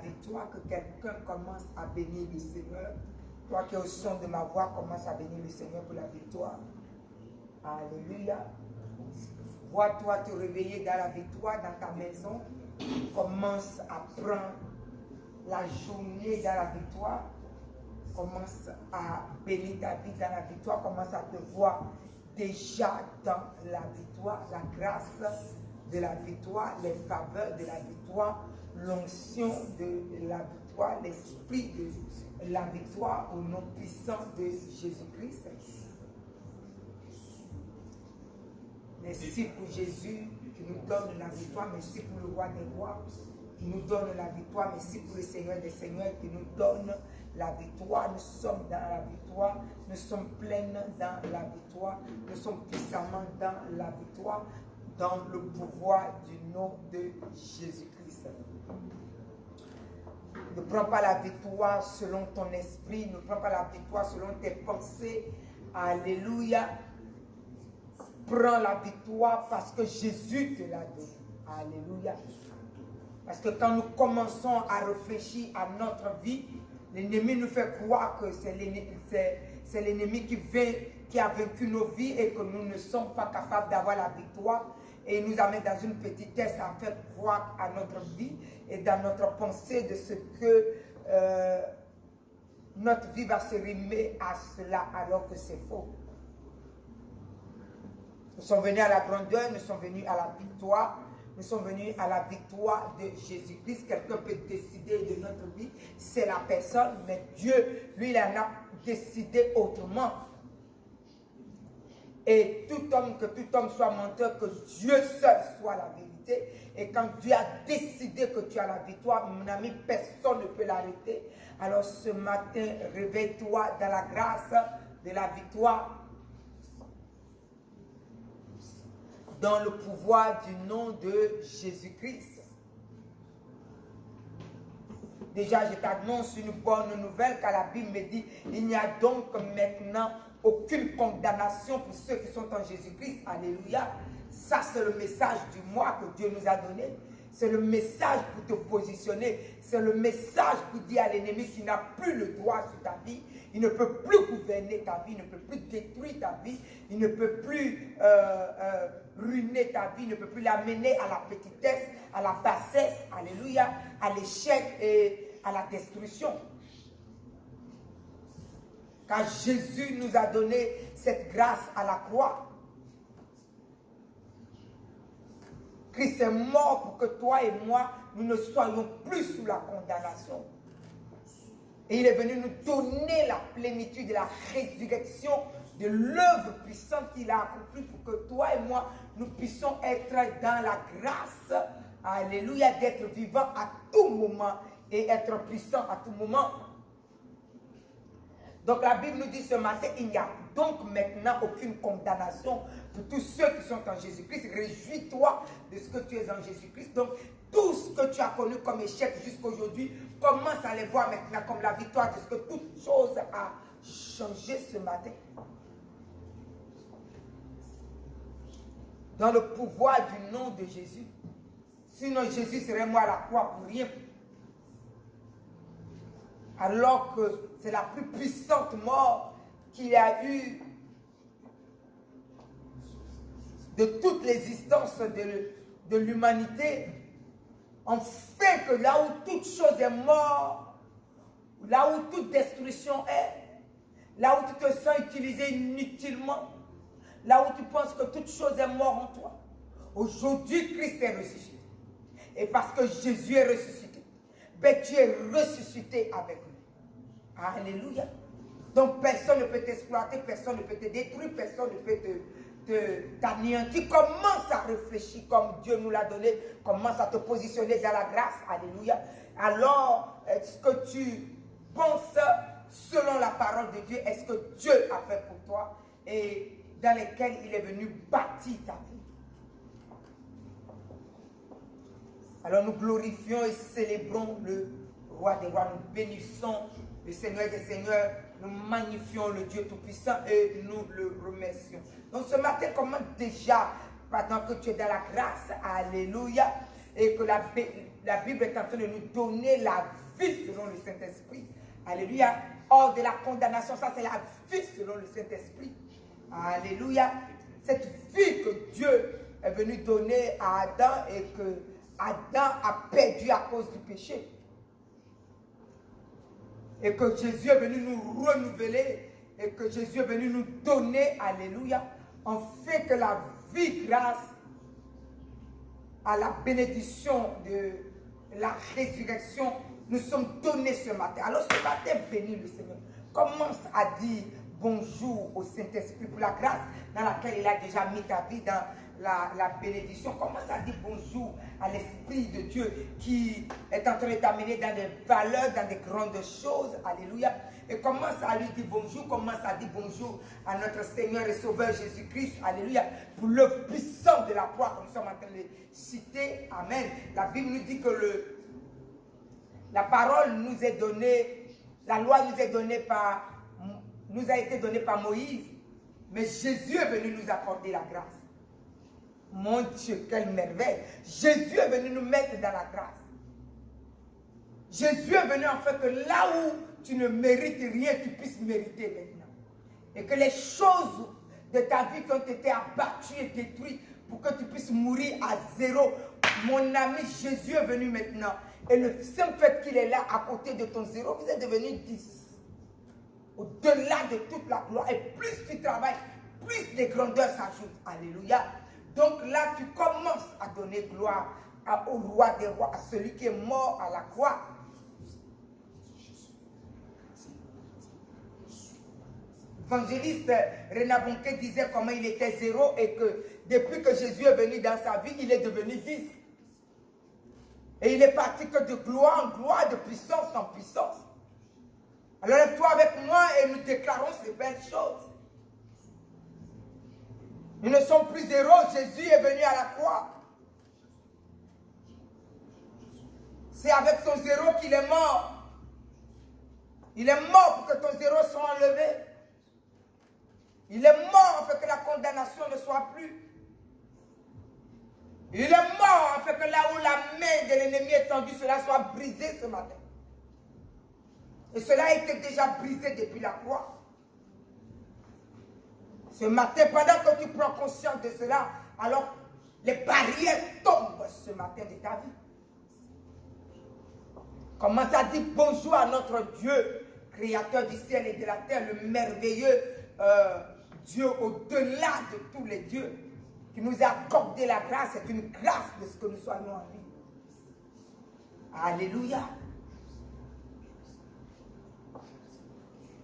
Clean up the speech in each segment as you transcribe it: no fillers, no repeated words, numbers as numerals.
victoire, que quelqu'un commence à bénir le Seigneur. Toi qui es au son de ma voix, commence à bénir le Seigneur pour la victoire. Alléluia. Vois-toi te réveiller dans la victoire dans ta maison. Commence à prendre la journée dans la victoire. Commence à bénir ta vie dans la victoire. Commence à te voir déjà dans la victoire, la grâce de la victoire, les faveurs de la victoire, l'onction de la victoire, l'esprit de la victoire au nom puissant de Jésus-Christ. Merci pour Jésus qui nous donne la victoire. Merci pour le roi des rois qui nous donne la victoire. Merci pour le Seigneur des seigneurs qui nous donne la victoire. Nous sommes dans la victoire. Nous sommes pleines dans la victoire. Nous sommes puissamment dans la victoire, dans le pouvoir du nom de Jésus-Christ. Ne prends pas la victoire selon ton esprit. Ne prends pas la victoire selon tes pensées. Alléluia. Prends la victoire parce que Jésus te l'a donné. Alléluia. Parce que quand nous commençons à réfléchir à notre vie, l'ennemi nous fait croire que c'est l'ennemi qui a vaincu nos vies et que nous ne sommes pas capables d'avoir la victoire. Et il nous amène dans une petitesse à faire croire à notre vie et dans notre pensée de ce que notre vie va se rimer à cela alors que c'est faux. Nous sommes venus à la grandeur, nous sommes venus à la victoire, nous sommes venus à la victoire de Jésus-Christ. Quelqu'un peut décider de notre vie, c'est la personne, mais Dieu, lui, il en a décidé autrement. Et que tout homme soit menteur, que Dieu seul soit la vérité. Et quand Dieu a décidé que tu as la victoire, mon ami, personne ne peut l'arrêter. Alors ce matin, réveille-toi dans la grâce de la victoire. Dans le pouvoir du nom de Jésus-Christ. Déjà, je t'annonce une bonne nouvelle car la Bible me dit, il n'y a donc maintenant aucune condamnation pour ceux qui sont en Jésus-Christ. Alléluia. Ça, c'est le message du mois que Dieu nous a donné. C'est le message pour te positionner. C'est le message pour dire à l'ennemi qu'il n'a plus le droit sur ta vie. Il ne peut plus gouverner ta vie. Il ne peut plus détruire ta vie. Il ne peut plus ruiner ta vie. Il ne peut plus l'amener à la petitesse, à la bassesse. Alléluia. À l'échec et à la destruction. Car Jésus nous a donné cette grâce à la croix. Christ est mort pour que toi et moi, nous ne soyons plus sous la condamnation. Et il est venu nous donner la plénitude de la résurrection, de l'œuvre puissante qu'il a accomplie pour que toi et moi, nous puissions être dans la grâce, alléluia, d'être vivants à tout moment et être puissants à tout moment. Donc la Bible nous dit ce matin, il n'y a donc maintenant aucune condamnation pour tous ceux qui sont en Jésus-Christ. Réjouis-toi de ce que tu es en Jésus-Christ. Donc tout ce que tu as connu comme échec jusqu'à aujourd'hui, commence à les voir maintenant comme la victoire de ce que toute chose a changé ce matin. Dans le pouvoir du nom de Jésus. Sinon Jésus serait mort à la croix pour rien. Alors que c'est la plus puissante mort qu'il y a eu de toute l'existence de l'humanité. On fait que là où toute chose est morte, là où toute destruction est, là où tu te sens utilisé inutilement, là où tu penses que toute chose est morte en toi, aujourd'hui Christ est ressuscité. Et parce que Jésus est ressuscité, ben tu es ressuscité avec lui. Alléluia. Donc personne ne peut t'exploiter, personne ne peut te détruire, personne ne peut t'anéantir. Commence à réfléchir comme Dieu nous l'a donné. Commence à te positionner dans la grâce. Alléluia. Alors, est-ce que tu penses selon la parole de Dieu? Est-ce que Dieu a fait pour toi? Et dans lesquels il est venu bâtir ta vie. Alors nous glorifions et célébrons le roi des rois. Nous bénissons le Seigneur des seigneurs. Nous magnifions le Dieu Tout-Puissant et nous le remercions. Donc ce matin, commence déjà, pendant que tu es dans la grâce, alléluia, et que la Bible est en train de nous donner la vie selon le Saint-Esprit. Alléluia. Hors de la condamnation, ça c'est la vie selon le Saint-Esprit. Alléluia. Cette vie que Dieu est venu donner à Adam et que Adam a perdu à cause du péché. Et que Jésus est venu nous renouveler et que Jésus est venu nous donner, alléluia, en fait que la vie grâce à la bénédiction de la résurrection nous sommes donnés ce matin. Alors ce matin, bénis le Seigneur. Commence à dire bonjour au Saint-Esprit pour la grâce dans laquelle il a déjà mis ta vie dans la bénédiction. Commence à dire bonjour à l'Esprit de Dieu qui est en train de t'amener dans des valeurs, dans des grandes choses. Alléluia. Et commence à lui dire bonjour, commence à dire bonjour à notre Seigneur et Sauveur Jésus-Christ. Alléluia. Pour l'œuvre puissante de la croix, comme nous sommes en train de citer. Amen. La Bible nous dit que la parole nous est donnée, la loi nous est donnée nous a été donnée par Moïse. Mais Jésus est venu nous accorder la grâce. Mon Dieu, quelle merveille. Jésus est venu nous mettre dans la grâce. Jésus est venu en fait que là où tu ne mérites rien, tu puisses mériter maintenant. Et que les choses de ta vie qui ont été abattues et détruites pour que tu puisses mourir à zéro. Mon ami, Jésus est venu maintenant. Et le simple fait qu'il est là à côté de ton zéro, vous êtes devenu 10. Au-delà de toute la gloire. Et plus tu travailles, plus des grandeurs s'ajoutent. Alléluia. Donc là, tu commences à donner gloire au roi des rois, à celui qui est mort à la croix. L'évangéliste René Bonquet disait comment il était zéro et que depuis que Jésus est venu dans sa vie, il est devenu 10. Et il est parti que de gloire en gloire, de puissance en puissance. Alors lève-toi avec moi et nous déclarons ces belles choses. Nous ne sommes plus zéro, Jésus est venu à la croix. C'est avec son zéro qu'il est mort. Il est mort pour que ton zéro soit enlevé. Il est mort afin que la condamnation ne soit plus. Il est mort afin que là où la main de l'ennemi est tendue, cela soit brisé ce matin. Et cela a été déjà brisé depuis la croix. Ce matin, pendant que tu prends conscience de cela, alors les barrières tombent ce matin de ta vie. Commence à dire bonjour à notre Dieu, créateur du ciel et de la terre, le merveilleux Dieu au-delà de tous les dieux, qui nous a accordé la grâce. C'est une grâce de ce que nous soyons en lui. Alléluia.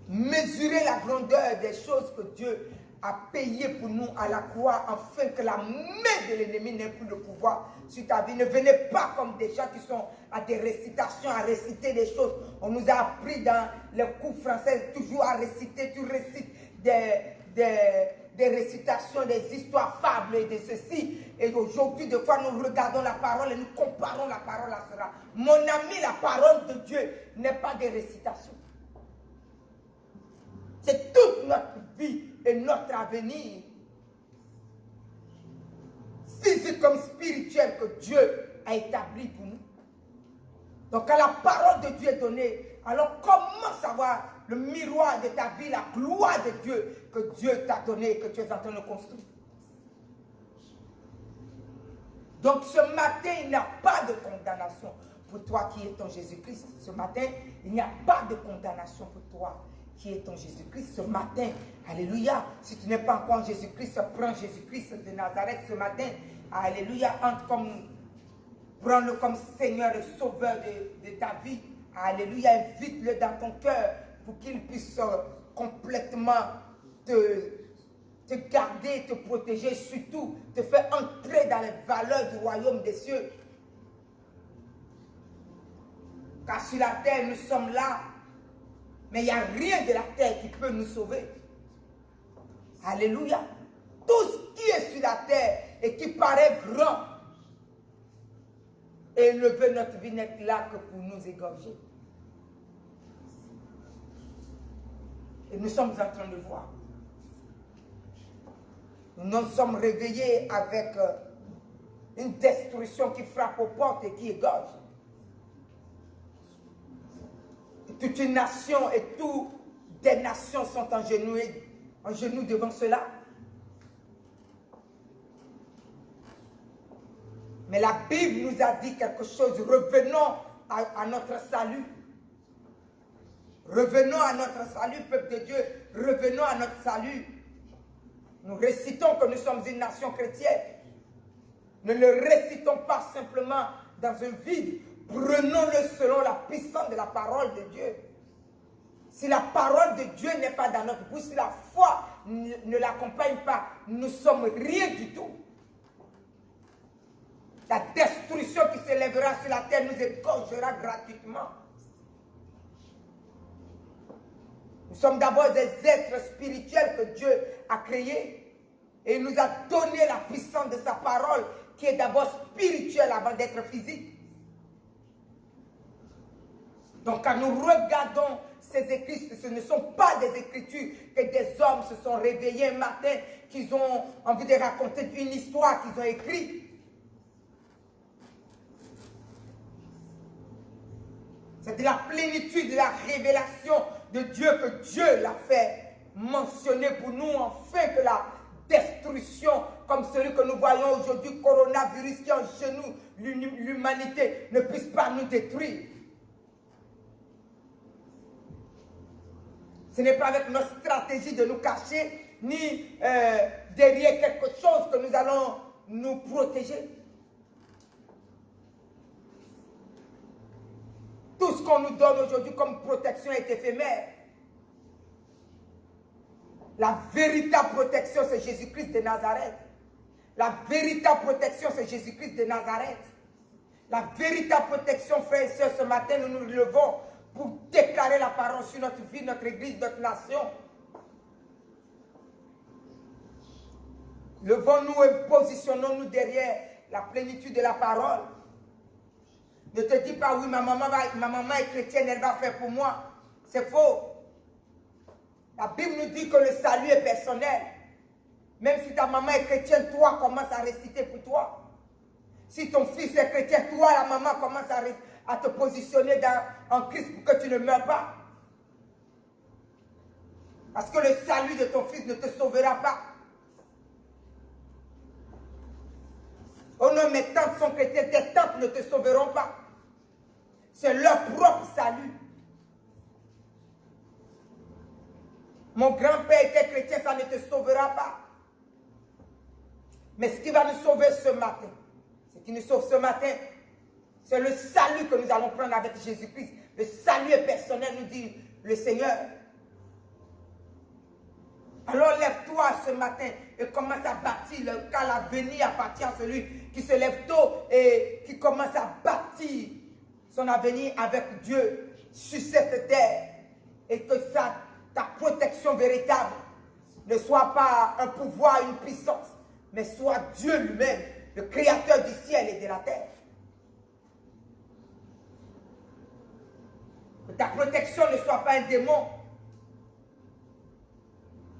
Mesurer la grandeur des choses que Dieu a payées pour nous à la croix, afin que la main de l'ennemi n'ait plus le pouvoir sur ta vie. Ne venez pas comme des gens qui sont à des récitations, à réciter des choses. On nous a appris dans les cours français toujours à réciter. Tu récites des récitations, des histoires, fables et de ceci. Et aujourd'hui, des fois, nous regardons la parole et nous comparons la parole à cela. Mon ami, la parole de Dieu n'est pas des récitations. C'est toute notre vie et notre avenir, physique comme spirituel, que Dieu a établi pour nous. Donc quand la parole de Dieu est donnée, alors commence à voir le miroir de ta vie, la gloire de Dieu que Dieu t'a donné et que tu es en train de construire. Donc ce matin, il n'y a pas de condamnation pour toi qui es en Jésus-Christ. Ce matin, il n'y a pas de condamnation pour toi qui est en Jésus-Christ. Ce matin, alléluia, si tu n'es pas encore en Jésus-Christ, prends Jésus-Christ de Nazareth ce matin, alléluia, prends-le comme Seigneur et Sauveur de ta vie, alléluia, invite-le dans ton cœur pour qu'il puisse complètement te garder, te protéger, surtout te faire entrer dans les valeurs du royaume des cieux. Car sur la terre, nous sommes là, mais il n'y a rien de la terre qui peut nous sauver. Alléluia. Tout ce qui est sur la terre et qui paraît grand, élever notre vie n'est là que pour nous égorger. Et nous sommes en train de voir. Nous nous sommes réveillés avec une destruction qui frappe aux portes et qui égorge. Et toute une nation et toutes des nations sont en genoux devant cela. Mais la Bible nous a dit quelque chose. Revenons à notre salut. Revenons à notre salut, peuple de Dieu. Revenons à notre salut. Nous récitons que nous sommes une nation chrétienne. Ne le récitons pas simplement dans un vide. Prenons-le selon la puissance de la parole de Dieu. Si la parole de Dieu n'est pas dans notre bouche, si la foi ne l'accompagne pas, nous ne sommes rien du tout. La destruction qui s'élèvera sur la terre nous égorgera gratuitement. Nous sommes d'abord des êtres spirituels que Dieu a créés. Et il nous a donné la puissance de sa parole qui est d'abord spirituelle avant d'être physique. Donc quand nous regardons ces écrits, ce ne sont pas des écritures que des hommes se sont réveillés un matin, qu'ils ont envie de raconter une histoire qu'ils ont écrite. C'est de la plénitude, de la révélation de Dieu que Dieu l'a fait mentionner pour nous, afin que la destruction, comme celui que nous voyons aujourd'hui, coronavirus qui engenouille l'humanité, ne puisse pas nous détruire. Ce n'est pas avec notre stratégie de nous cacher, ni derrière quelque chose que nous allons nous protéger. Tout ce qu'on nous donne aujourd'hui comme protection est éphémère. La véritable protection, c'est Jésus-Christ de Nazareth. La véritable protection, c'est Jésus-Christ de Nazareth. La véritable protection, frères et sœurs, ce matin, nous nous levons pour déclarer la parole sur notre vie, notre église, notre nation. Levons-nous et positionnons-nous derrière la plénitude de la parole. Ne te dis pas, oui, ma maman est chrétienne, elle va faire pour moi. C'est faux. La Bible nous dit que le salut est personnel. Même si ta maman est chrétienne, toi, commence à réciter pour toi. Si ton fils est chrétien, toi, la maman, commence à te positionner en Christ pour que tu ne meurs pas. Parce que le salut de ton fils ne te sauvera pas. Oh non, mes tantes sont chrétiennes, tes tantes ne te sauveront pas. C'est leur propre salut. Mon grand-père était chrétien, ça ne te sauvera pas. Mais ce qui va nous sauver ce matin, ce qui nous sauve ce matin, c'est le salut que nous allons prendre avec Jésus-Christ. Le salut est personnel, nous dit le Seigneur. Alors lève-toi ce matin et commence à bâtir, car l'avenir appartient à celui qui se lève tôt et qui commence à bâtir son avenir avec Dieu sur cette terre. Et que ta protection véritable ne soit pas un pouvoir, une puissance, mais soit Dieu lui-même, le créateur du ciel et de la terre. Que ta protection ne soit pas un démon.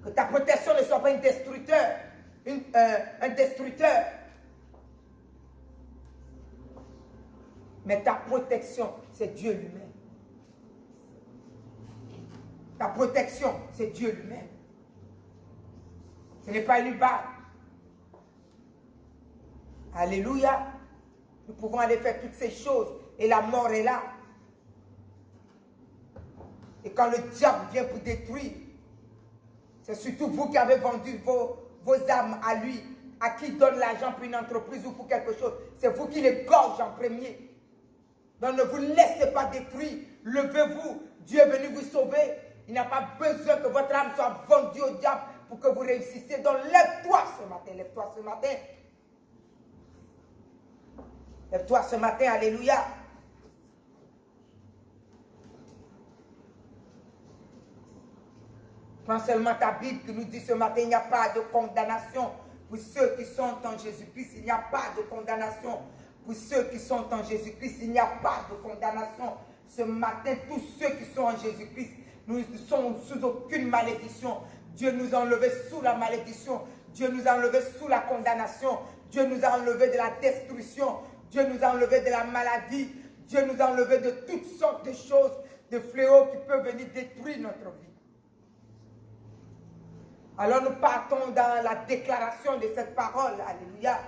Que ta protection ne soit pas un destructeur. Un destructeur. Mais ta protection, c'est Dieu lui-même. Ta protection, c'est Dieu lui-même. Ce n'est pas une balle. Alléluia. Nous pouvons aller faire toutes ces choses et la mort est là. Et quand le diable vient pour détruire, c'est surtout vous qui avez vendu vos âmes à lui, à qui donne l'argent pour une entreprise ou pour quelque chose. C'est vous qui l'égorgez en premier. Donc ne vous laissez pas détruire. Levez-vous. Dieu est venu vous sauver. Il n'a pas besoin que votre âme soit vendue au diable pour que vous réussissiez. Donc lève-toi ce matin. Lève-toi ce matin. Lève-toi ce matin. Alléluia. Prends seulement ta Bible qui nous dit ce matin, il n'y a pas de condamnation pour ceux qui sont en Jésus-Christ. Il n'y a pas de condamnation pour ceux qui sont en Jésus-Christ. Il n'y a pas de condamnation. Ce matin, tous ceux qui sont en Jésus-Christ, nous ne sommes sous aucune malédiction. Dieu nous a enlevés sous la malédiction. Dieu nous a enlevés sous la condamnation. Dieu nous a enlevé de la destruction. Dieu nous a enlevé de la maladie. Dieu nous a enlevé de toutes sortes de choses, de fléaux qui peuvent venir détruire notre vie. Alors nous partons dans la déclaration de cette parole. Alléluia.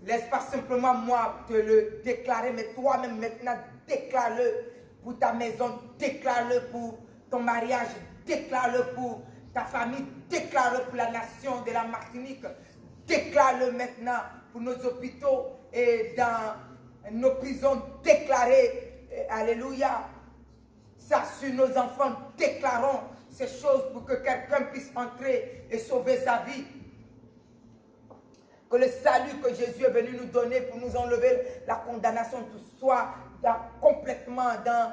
Laisse pas simplement moi te le déclarer, mais toi-même maintenant déclare-le pour ta maison, déclare-le pour ton mariage, déclare-le pour ta famille, déclare-le pour la nation de la Martinique, déclare-le maintenant pour nos hôpitaux et dans nos prisons, déclarez, alléluia, ça sur nos enfants, déclarons ces choses pour que quelqu'un puisse entrer et sauver sa vie. Que le salut que Jésus est venu nous donner pour nous enlever la condamnation, tout soit complètement dans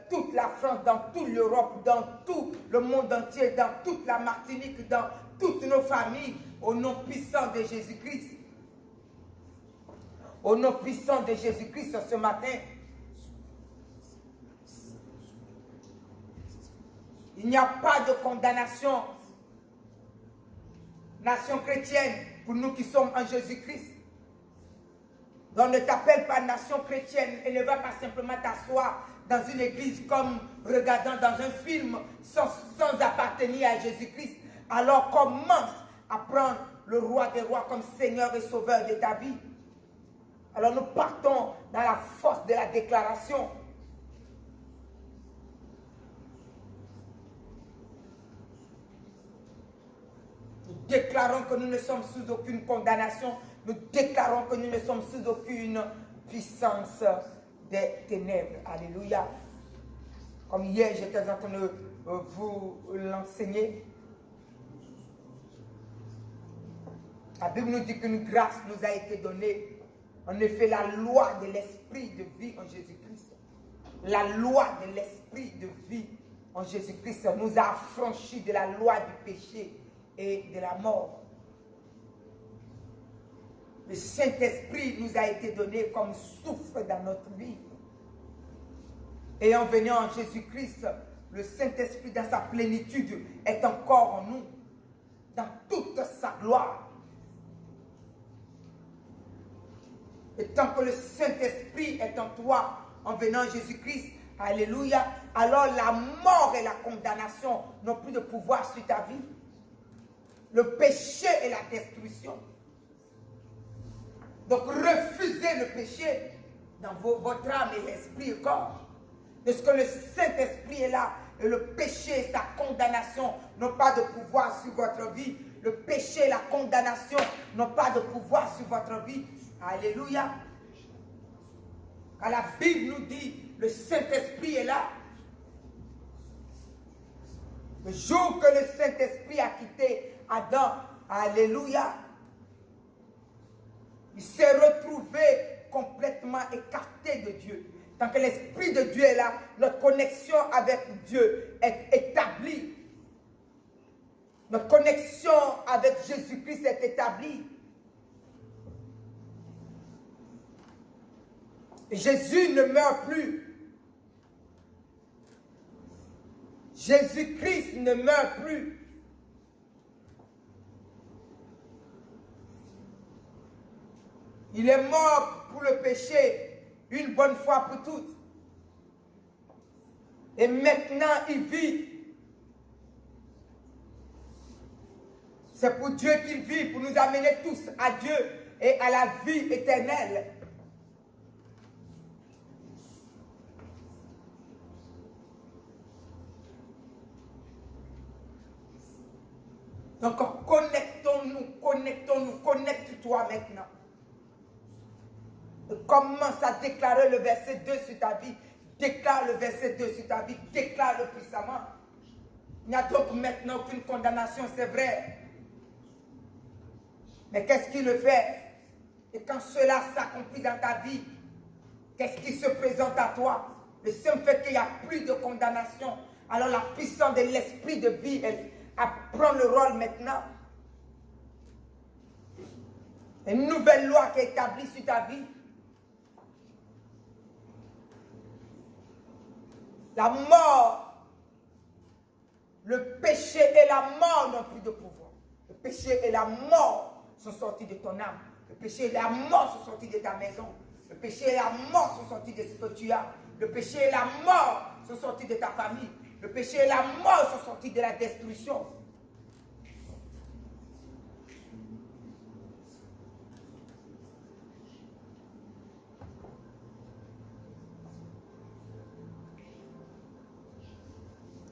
toute la France, dans toute l'Europe, dans tout le monde entier, dans toute la Martinique, dans toutes nos familles, au nom puissant de Jésus-Christ. Au nom puissant de Jésus-Christ ce matin. Il n'y a pas de condamnation, nation chrétienne, pour nous qui sommes en Jésus-Christ. Donc ne t'appelle pas nation chrétienne et ne va pas simplement t'asseoir dans une église comme regardant dans un film sans appartenir à Jésus-Christ. Alors commence à prendre le roi des rois comme Seigneur et Sauveur de ta vie. Alors nous partons dans la force de la déclaration. Nous déclarons que nous ne sommes sous aucune condamnation. Nous déclarons que nous ne sommes sous aucune puissance des ténèbres. Alléluia. Comme hier, j'étais en train de vous l'enseigner. La Bible nous dit qu'une grâce nous a été donnée. En effet, la loi de l'esprit de vie en Jésus-Christ. La loi de l'esprit de vie en Jésus-Christ nous a affranchis de la loi du péché et de la mort. Le Saint-Esprit nous a été donné comme souffle dans notre vie. Et en venant en Jésus-Christ, le Saint-Esprit dans sa plénitude est encore en nous, dans toute sa gloire. Et tant que le Saint-Esprit est en toi, en venant en Jésus-Christ, alléluia, alors la mort et la condamnation n'ont plus de pouvoir sur ta vie. Le péché et la destruction. Donc refusez le péché dans votre âme et l'esprit et corps. Parce que le Saint-Esprit est là et le péché et sa condamnation n'ont pas de pouvoir sur votre vie. Le péché et la condamnation n'ont pas de pouvoir sur votre vie. Alléluia. Quand la Bible nous dit le Saint-Esprit est là, le jour que le Saint-Esprit a quitté Adam, alléluia, il s'est retrouvé complètement écarté de Dieu. Tant que l'Esprit de Dieu est là, notre connexion avec Dieu est établie. Notre connexion avec Jésus-Christ est établie. Jésus ne meurt plus. Jésus-Christ ne meurt plus. Il est mort pour le péché une bonne fois pour toutes. Et maintenant, il vit. C'est pour Dieu qu'il vit, pour nous amener tous à Dieu et à la vie éternelle. Donc connectons-nous, connecte-toi maintenant. Et commence à déclarer le verset 2 sur ta vie. Déclare le verset 2 sur ta vie, déclare-le puissamment. Il n'y a donc maintenant aucune condamnation, c'est vrai. Mais qu'est-ce qui le fait? Et quand cela s'accomplit dans ta vie, qu'est-ce qui se présente à toi? Le simple fait qu'il n'y a plus de condamnation. Alors la puissance de l'esprit de vie, elle prend le rôle maintenant. Une nouvelle loi qui est établie sur ta vie. La mort, le péché et la mort n'ont plus de pouvoir. Le péché et la mort sont sortis de ton âme. Le péché et la mort sont sortis de ta maison. Le péché et la mort sont sortis de ce que tu as. Le péché et la mort sont sortis de ta famille. Le péché et la mort sont sortis de la destruction.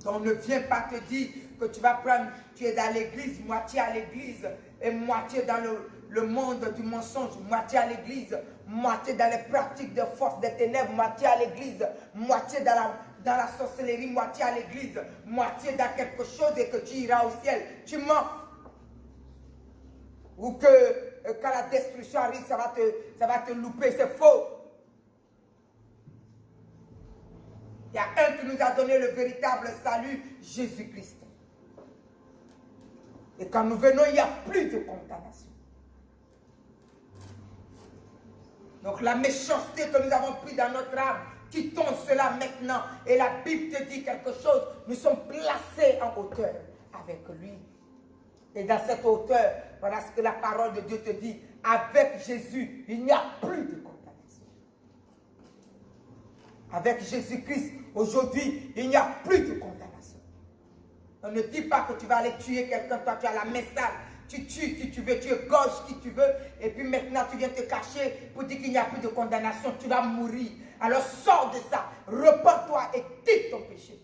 Donc ne viens pas te dire que tu vas prendre, tu es à l'église, moitié à l'église et moitié dans le monde du mensonge, moitié à l'église, moitié dans les pratiques de force des ténèbres, moitié à l'église, moitié dans la sorcellerie, moitié à l'église, moitié dans quelque chose et que tu iras au ciel. Tu mens. Ou que quand la destruction arrive, ça va te louper, c'est faux. Il y a un qui nous a donné le véritable salut, Jésus-Christ. Et quand nous venons, il n'y a plus de condamnation. Donc la méchanceté que nous avons pris dans notre âme, quittons cela maintenant. Et la Bible te dit quelque chose, nous sommes placés en hauteur avec lui. Et dans cette hauteur, voilà ce que la parole de Dieu te dit, avec Jésus, il n'y a plus de condamnation. Avec Jésus-Christ, aujourd'hui, il n'y a plus de condamnation. On ne dit pas que tu vas aller tuer quelqu'un, toi tu as la main sale. Tu tues qui tu veux, tu égorges qui tu veux, et puis maintenant tu viens te cacher pour dire qu'il n'y a plus de condamnation, tu vas mourir. Alors sors de ça, repens-toi et quitte ton péché.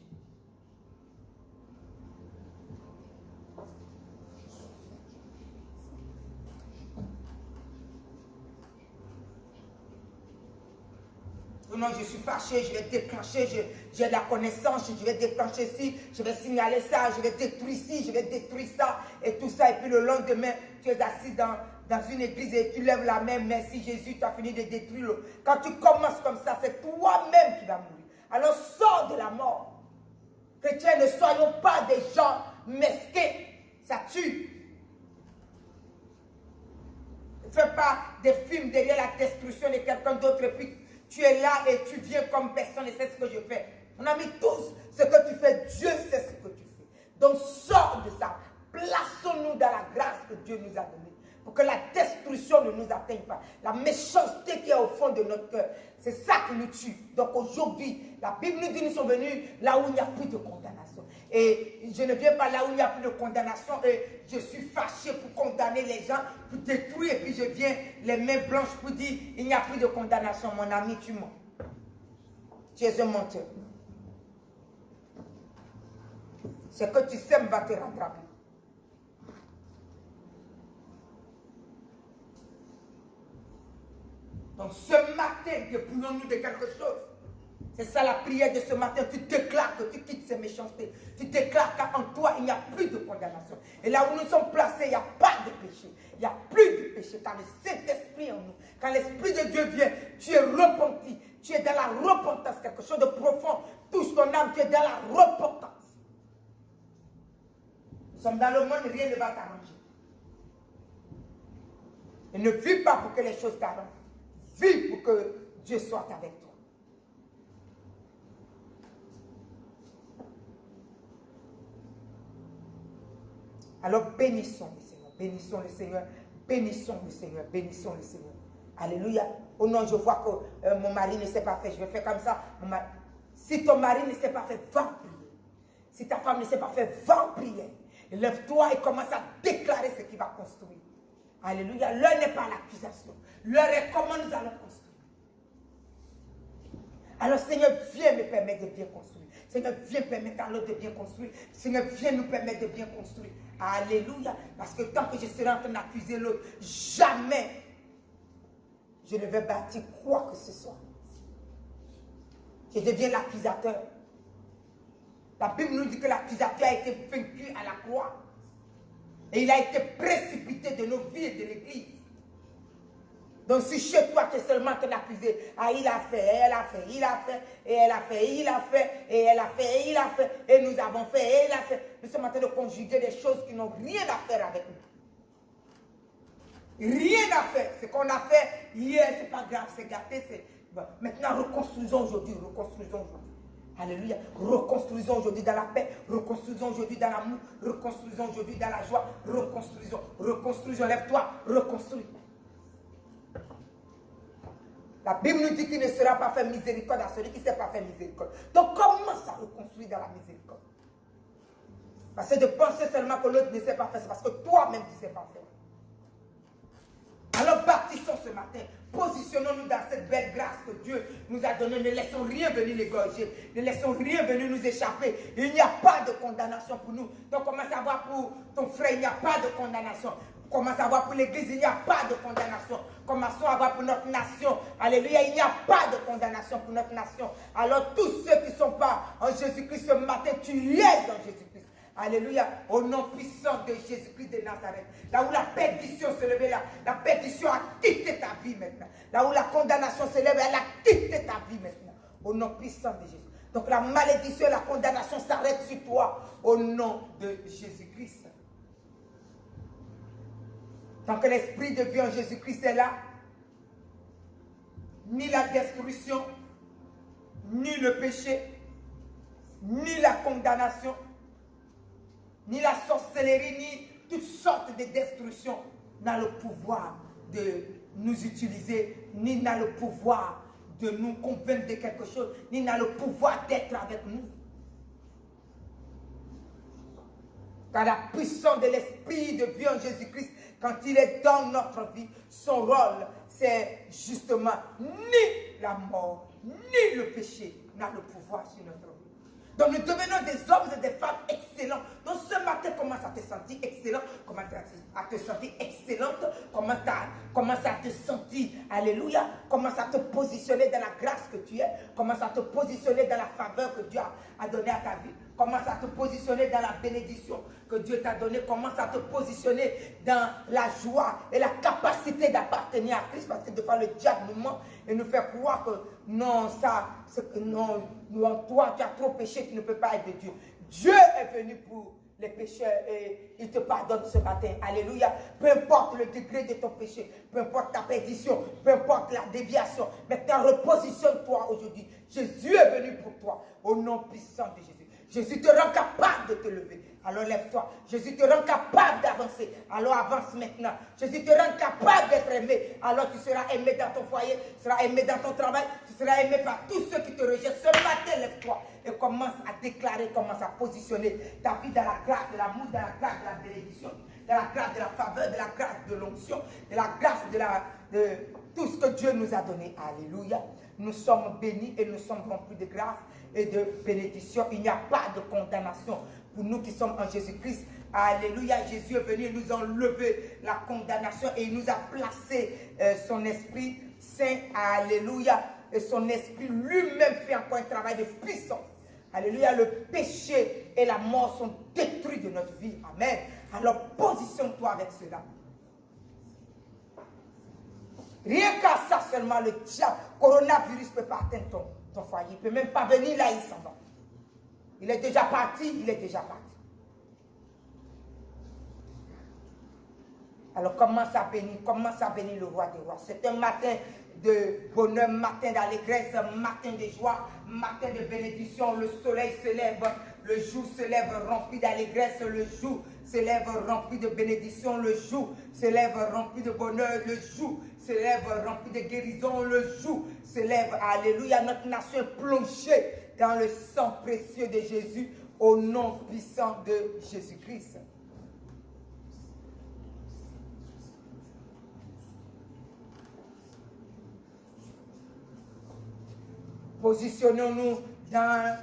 Non, je suis fâché, je vais déclencher, j'ai de la connaissance, je vais déclencher ci, je vais signaler ça, je vais détruire ci, je vais détruire ça, et tout ça. Et puis le lendemain, tu es assis dans une église et tu lèves la main, merci Jésus, tu as fini de détruire. Quand tu commences comme ça, c'est toi-même qui vas mourir. Alors sors de la mort. Chrétiens, ne soyons pas des gens mesquins, ça tue. Ne fais pas des films derrière la destruction de quelqu'un d'autre et puis tu es là et tu viens comme personne et c'est ce que je fais. On a mis tous ce que tu fais, Dieu sait ce que tu fais. Donc sors de ça. Plaçons-nous dans la grâce que Dieu nous a donnée. Pour que la destruction ne nous atteigne pas. La méchanceté qui est au fond de notre cœur, c'est ça qui nous tue. Donc aujourd'hui, la Bible nous dit nous sommes venus là où il n'y a plus de condamnation. Et je ne viens pas là où il n'y a plus de condamnation et je suis fâché pour condamner les gens, pour détruire. Et puis je viens les mains blanches pour dire il n'y a plus de condamnation. Mon ami, tu mens. Tu es un menteur. Ce que tu sèmes va te rattraper. Donc ce matin, dépouillons-nous de quelque chose. C'est ça la prière de ce matin. Tu déclares que tu quittes ces méchancetés. Tu déclares qu'en toi, il n'y a plus de condamnation. Et là où nous sommes placés, il n'y a pas de péché. Il n'y a plus de péché. Quand le Saint-Esprit en nous, quand l'Esprit de Dieu vient, tu es repenti. Tu es dans la repentance. Quelque chose de profond touche ton âme. Tu es dans la repentance. Nous sommes dans le monde, rien ne va t'arranger. Et ne vis pas pour que les choses t'arrangent. Vis pour que Dieu soit avec toi. Alors bénissons le Seigneur, bénissons le Seigneur, bénissons le Seigneur, bénissons le Seigneur. Alléluia. Oh non, je vois que mon mari ne s'est pas fait, je vais faire comme ça. Si ton mari ne s'est pas fait, va prier. Si ta femme ne s'est pas fait, va prier. Lève-toi et commence à déclarer ce qu'il va construire. Alléluia. L'heure n'est pas l'accusation. L'heure est comment nous allons construire. Alors Seigneur, viens me permettre de bien construire. Seigneur, viens permettre à l'autre de bien construire. Seigneur, viens nous permettre de bien construire. Alléluia. Parce que tant que je serai en train d'accuser l'autre, jamais je ne vais bâtir quoi que ce soit. Je deviens l'accusateur. La Bible nous dit que l'accusateur a été vaincu à la croix. Et il a été précipité de nos vies et de l'église. Donc si chez toi tu es seulement en train d'accuser, ah il a fait, elle a fait, il a fait, et elle a fait, il a fait, et elle a fait, et il a fait, et nous avons fait, et il a fait. Nous sommes en train de conjuguer des choses qui n'ont rien à faire avec nous. Rien à faire. Ce qu'on a fait hier, c'est pas grave, c'est gâté. Bon, maintenant reconstruisons aujourd'hui, reconstruisons aujourd'hui. Alléluia. Reconstruisons aujourd'hui dans la paix, reconstruisons aujourd'hui dans l'amour, reconstruisons aujourd'hui dans la joie, reconstruisons, lève-toi, reconstruis. La Bible nous dit qu'il ne sera pas fait miséricorde à celui qui ne s'est pas fait miséricorde. Donc commence à reconstruire dans la miséricorde. Parce que de penser seulement que l'autre ne s'est pas fait, c'est parce que toi-même tu ne sais pas faire. Alors bâtissons ce matin, positionnons-nous dans cette belle grâce que Dieu nous a donnée. Ne laissons rien venir l'égorger, ne laissons rien venir nous échapper. Il n'y a pas de condamnation pour nous. Donc commence à voir pour ton frère, il n'y a pas de condamnation. Commence à voir pour l'église, il n'y a pas de condamnation. Commençons à voir pour notre nation. Alléluia, il n'y a pas de condamnation pour notre nation. Alors tous ceux qui ne sont pas en Jésus-Christ ce matin, tu es en Jésus-Christ. Alléluia, au nom puissant de Jésus-Christ de Nazareth. Là où la perdition se levait, la perdition a quitté ta vie maintenant. Là où la condamnation se lève, elle a quitté ta vie maintenant. Au nom puissant de Jésus. Donc la malédiction et la condamnation s'arrêtent sur toi. Au nom de Jésus-Christ. Tant que l'Esprit de Dieu en Jésus-Christ est là, ni la destruction, ni le péché, ni la condamnation, ni la sorcellerie, ni toutes sortes de destructions n'a le pouvoir de nous utiliser, ni n'a le pouvoir de nous convaincre de quelque chose, ni n'a le pouvoir d'être avec nous. Car la puissance de l'Esprit de Dieu en Jésus-Christ, quand il est dans notre vie, son rôle, c'est justement ni la mort, ni le péché n'a le pouvoir sur notre vie. Donc nous devenons des hommes et des femmes excellents. Donc ce matin, commence à te sentir excellent, commence à te sentir excellente, commence à te sentir, alléluia, commence à te positionner dans la grâce que tu es, commence à te positionner dans la faveur que Dieu a donnée à ta vie, commence à te positionner dans la bénédiction que Dieu t'a donnée, commence à te positionner dans la joie et la capacité d'appartenir à Christ, parce que des fois le diable nous ment et nous fait croire que non, en toi tu as trop péché, tu ne peux pas être de Dieu. Dieu est venu pour les pécheurs et il te pardonne ce matin. Alléluia. Peu importe le degré de ton péché, peu importe ta perdition, peu importe la déviation, maintenant repositionne-toi aujourd'hui. Jésus est venu pour toi au nom puissant de Jésus. Jésus te rend capable de te lever. Alors lève-toi. Jésus te rend capable d'avancer. Alors avance maintenant. Jésus te rend capable d'être aimé. Alors tu seras aimé dans ton foyer, tu seras aimé dans ton travail, tu seras aimé par tous ceux qui te rejettent. Ce matin, lève-toi et commence à déclarer, commence à positionner ta vie dans la grâce de l'amour, dans la grâce de la bénédiction, dans la grâce de la faveur, de la grâce de l'onction, de la grâce de tout ce que Dieu nous a donné. Alléluia. Nous sommes bénis et nous sommes remplis de grâce et de bénédiction. Il n'y a pas de condamnation pour nous qui sommes en Jésus-Christ. Alléluia. Jésus est venu nous enlever la condamnation et il nous a placé son Esprit Saint. Alléluia. Et son Esprit lui-même fait encore un travail de puissance. Alléluia. Le péché et la mort sont détruits de notre vie. Amen. Alors positionne-toi avec cela. Rien qu'à ça seulement, le diable, coronavirus ne peut pas atteindre ton foyer. Il ne peut même pas venir là, il s'en va. Il est déjà parti, il est déjà parti. Alors commence à bénir le roi des rois. C'est un matin de bonheur, matin d'allégresse, matin de joie, matin de bénédiction. Le soleil se lève, le jour se lève rempli d'allégresse, le jour se lève rempli de bénédiction, le jour se lève rempli de bonheur, le jour se lève rempli de guérison, le jour se lève, alléluia, notre nation est plongée dans le sang précieux de Jésus, au nom puissant de Jésus-Christ. Positionnons-nous dans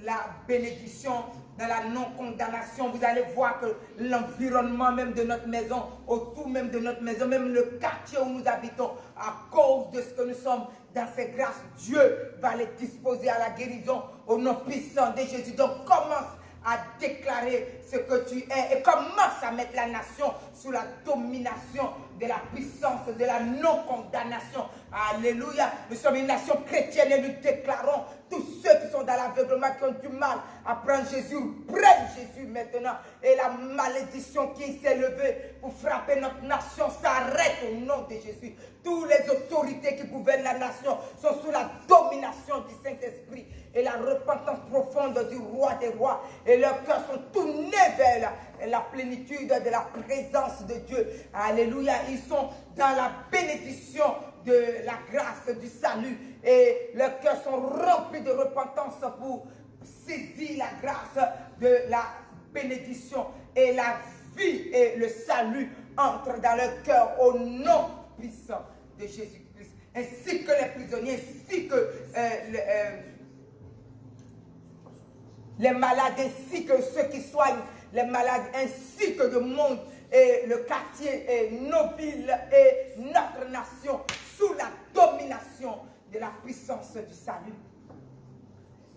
la bénédiction, dans la non-condamnation. Vous allez voir que l'environnement même de notre maison, autour même de notre maison, même le quartier où nous habitons, à cause de ce que nous sommes dans ces grâces, Dieu va les disposer à la guérison au nom puissant de Jésus. Donc commence à déclarer ce que tu es et commence à mettre la nation sous la domination de la puissance, de la non-condamnation, Alléluia. Nous sommes une nation chrétienne et nous déclarons tous ceux qui sont dans l'aveuglement, qui ont du mal à prendre Jésus, prennent Jésus maintenant. Et la malédiction qui s'est levée pour frapper notre nation s'arrête au nom de Jésus. Toutes les autorités qui gouvernent la nation sont sous la domination du Saint-Esprit et la repentance profonde du roi des rois. Et leurs cœurs sont tournés vers la plénitude de la présence de Dieu. Alléluia. Ils sont dans la bénédiction de la grâce du salut. Et leurs cœurs sont remplis de repentance pour saisir la grâce de la bénédiction. Et la vie et le salut entrent dans leur cœur au nom puissant de Jésus-Christ. Ainsi que les prisonniers, ainsi que les malades, ainsi que ceux qui soignent les malades, ainsi que le monde et le quartier et nos villes et notre nation sous la domination de la puissance du salut.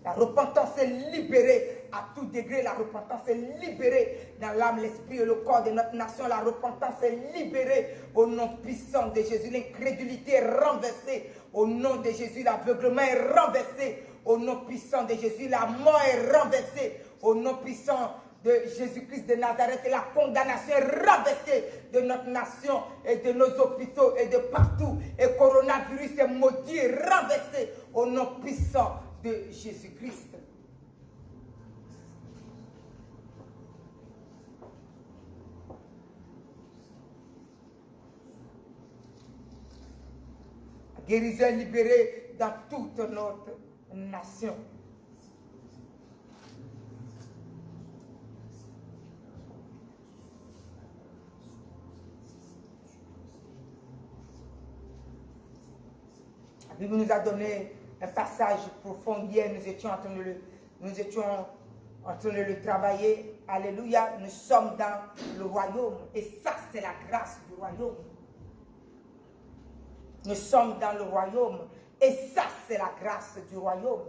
La repentance est libérée à tout degré. La repentance est libérée dans l'âme, l'esprit et le corps de notre nation. La repentance est libérée au nom puissant de Jésus. L'incrédulité est renversée au nom de Jésus. L'aveuglement est renversé au nom puissant de Jésus. La mort est renversée au nom puissant de Jésus-Christ de Nazareth. Et la condamnation est renversée de notre nation et de nos hôpitaux et de partout. Et coronavirus est maudit et renversé au nom puissant de Jésus-Christ. Guérison libérée dans toute notre nation. La Bible nous a donné un passage profond hier. Nous étions en train de le travailler. Alléluia. Nous sommes dans le royaume. Et ça, c'est la grâce du royaume. Nous sommes dans le royaume. Et ça, c'est la grâce du royaume.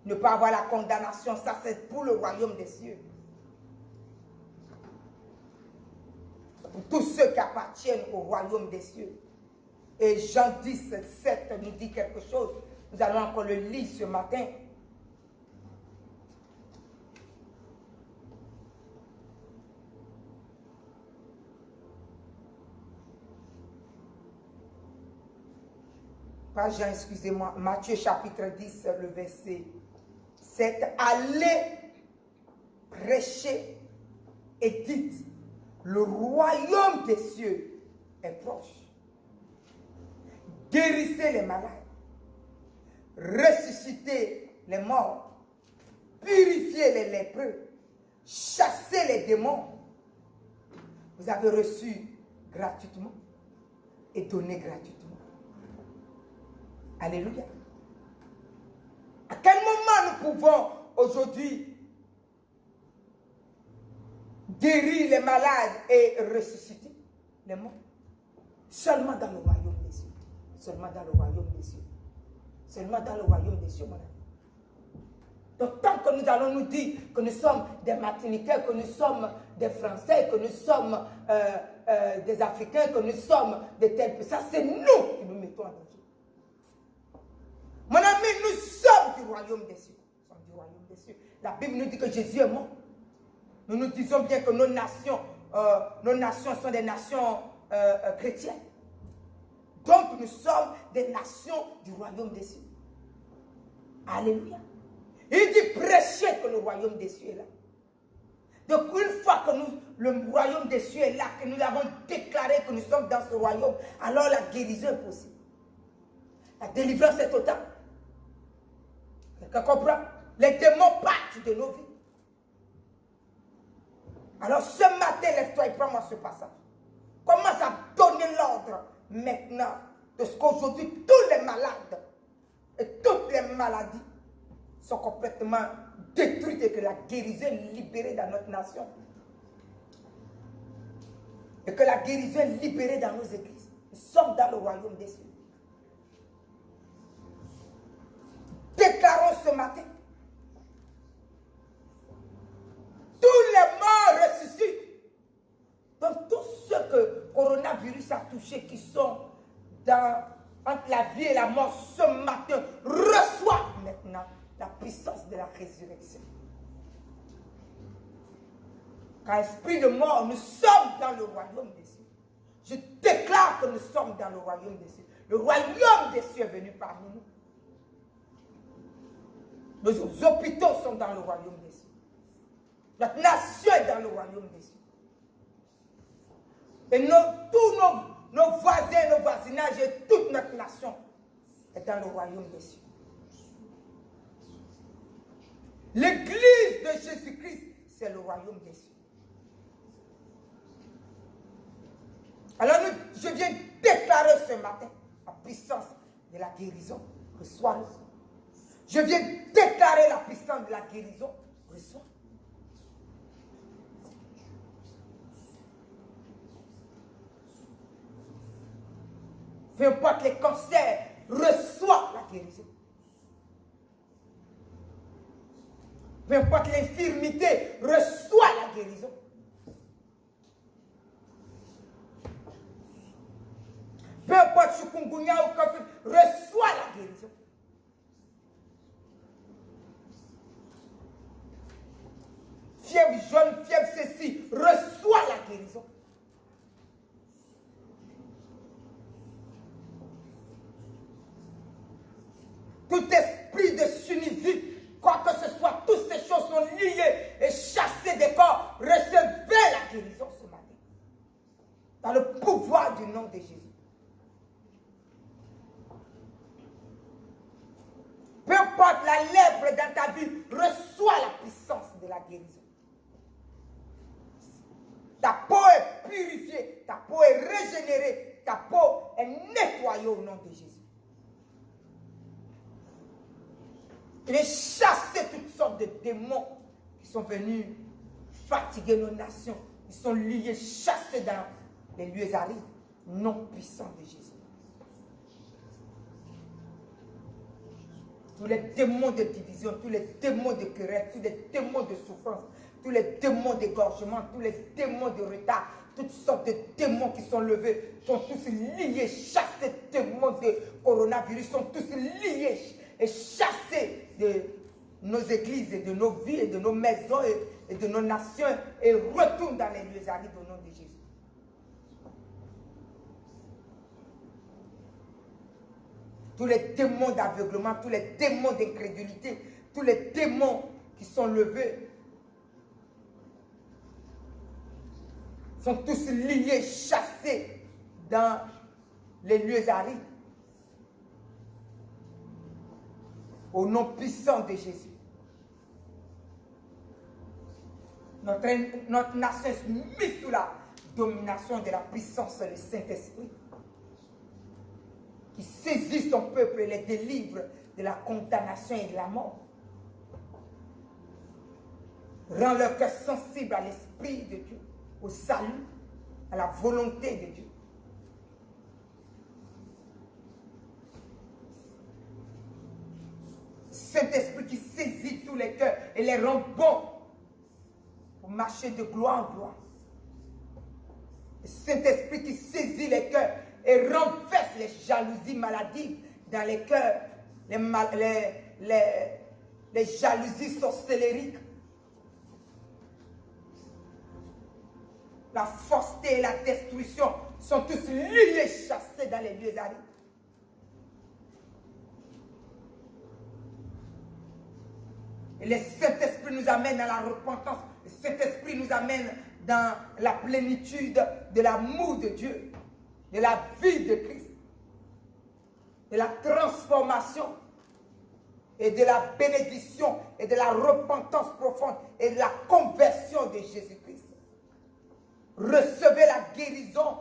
Ne pas avoir la condamnation, ça, c'est pour le royaume des cieux. Pour tous ceux qui appartiennent au royaume des cieux. Et Jean 10, 7 nous dit quelque chose. Nous allons encore le lire ce matin. Pas Jean, excusez-moi. Matthieu chapitre 10, le verset 7. Allez prêcher et dites, le royaume des cieux est proche. Guérissez les malades, ressuscitez les morts, purifiez les lépreux, chassez les démons. Vous avez reçu gratuitement et donné gratuitement. Alléluia. À quel moment nous pouvons aujourd'hui guérir les malades et ressusciter les morts? Seulement dans le royaume des cieux. Seulement dans le royaume des cieux. Seulement dans le royaume des cieux, mon ami. Donc, tant que nous allons nous dire que nous sommes des Martiniquais, que nous sommes des Français, que nous sommes des Africains, que nous sommes des tels, ça c'est nous qui nous mettons en danger. Mon ami, nous sommes du royaume des cieux. Nous sommes du royaume des cieux. La Bible nous dit que Jésus est mort. Nous nous disons bien que nos nations sont des nations chrétiennes. Donc nous sommes des nations du royaume des cieux. Alléluia. Il dit prêchez que le royaume des cieux est là. Donc une fois que le royaume des cieux est là, que nous avons déclaré que nous sommes dans ce royaume, alors la guérison est possible. La délivrance est totale. Quelqu'un comprend? Les démons partent de nos vies. Alors ce matin, lève-toi et prends-moi ce passage. Commence à donner l'ordre maintenant de ce qu'aujourd'hui tous les malades et toutes les maladies sont complètement détruites et que la guérison est libérée dans notre nation. Et que la guérison est libérée dans nos églises. Nous sommes dans le royaume des cieux. Déclarons ce matin. Tous les morts ressuscitent. Donc tous ceux que le coronavirus a touchés, qui sont dans entre la vie et la mort ce matin, reçois maintenant la puissance de la résurrection. Car esprit de mort, nous sommes dans le royaume des cieux. Je déclare que nous sommes dans le royaume des cieux. Le royaume des cieux est venu parmi nous. Nos hôpitaux sont dans le royaume des cieux. Notre nation est dans le royaume des cieux. Et tous nos voisins, nos voisinages et toute notre nation est dans le royaume des cieux. L'église de Jésus-Christ, c'est le royaume des cieux. Alors je viens déclarer ce matin la puissance de la guérison. Reçois-le. Je viens déclarer la puissance de la guérison. Reçois. Peu importe les cancers, reçois la guérison. Peu importe l'infirmité, reçois la guérison. Peu importe chikungunya ou Covid, reçois la guérison. Fièvre jaune, fièvre ceci, reçois la guérison. Tout esprit de sinusite, quoi que ce soit, toutes ces choses sont liées et chassées des corps. Recevez la guérison ce matin. Dans le pouvoir du nom de Jésus. Peu importe la lèpre dans ta vie, reçois la puissance de la guérison. Ta peau est purifiée, ta peau est régénérée, ta peau est nettoyée au nom de Jésus. Il est chassé toutes sortes de démons qui sont venus fatiguer nos nations. Ils sont liés, chassés dans les lieux arides, non puissants de Jésus. Tous les démons de division, tous les démons de querelle, tous les démons de souffrance, tous les démons d'égorgement, tous les démons de retard, toutes sortes de démons qui sont levés, sont tous liés, chassés, démons de coronavirus, sont tous liés et chassés de nos églises et de nos vies et de nos maisons et de nos nations et retournent dans les lieux arides au nom de Jésus. Tous les démons d'aveuglement, tous les démons d'incrédulité, tous les démons qui sont levés sont tous liés, chassés dans les lieux arides. Au nom puissant de Jésus. Notre nation est mise sous la domination de la puissance du Saint-Esprit, qui saisit son peuple et les délivre de la condamnation et de la mort. Rends leur cœur sensible à l'Esprit de Dieu, au salut, à la volonté de Dieu. Saint-Esprit qui saisit tous les cœurs et les rend bons pour marcher de gloire en gloire. Saint-Esprit qui saisit les cœurs et renverse les jalousies maladives dans les cœurs, les jalousies sorcellériques. La fausseté et la destruction sont tous liés, chassés dans les lieux arides. Et le Saint-Esprit nous amène dans la repentance. Le Saint-Esprit nous amène dans la plénitude de l'amour de Dieu, de la vie de Christ, de la transformation et de la bénédiction et de la repentance profonde et de la conversion de Jésus-Christ. Recevez la guérison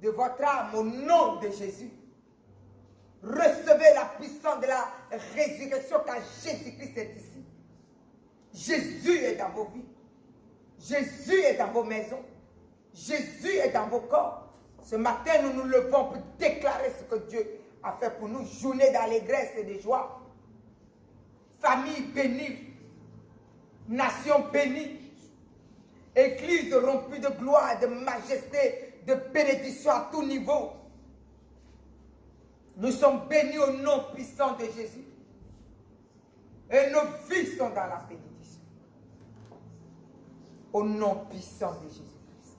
de votre âme au nom de Jésus. Recevez la puissance de la résurrection car Jésus-Christ est ici. Jésus est dans vos vies. Jésus est dans vos maisons. Jésus est dans vos corps. Ce matin, nous nous levons pour déclarer ce que Dieu a fait pour nous. Journée d'allégresse et de joie. Famille bénie. Nation bénie. Église remplie de gloire, de majesté, de bénédiction à tout niveau. Nous sommes bénis au nom puissant de Jésus. Et nos vies sont dans la bénédiction. Au nom puissant de Jésus-Christ.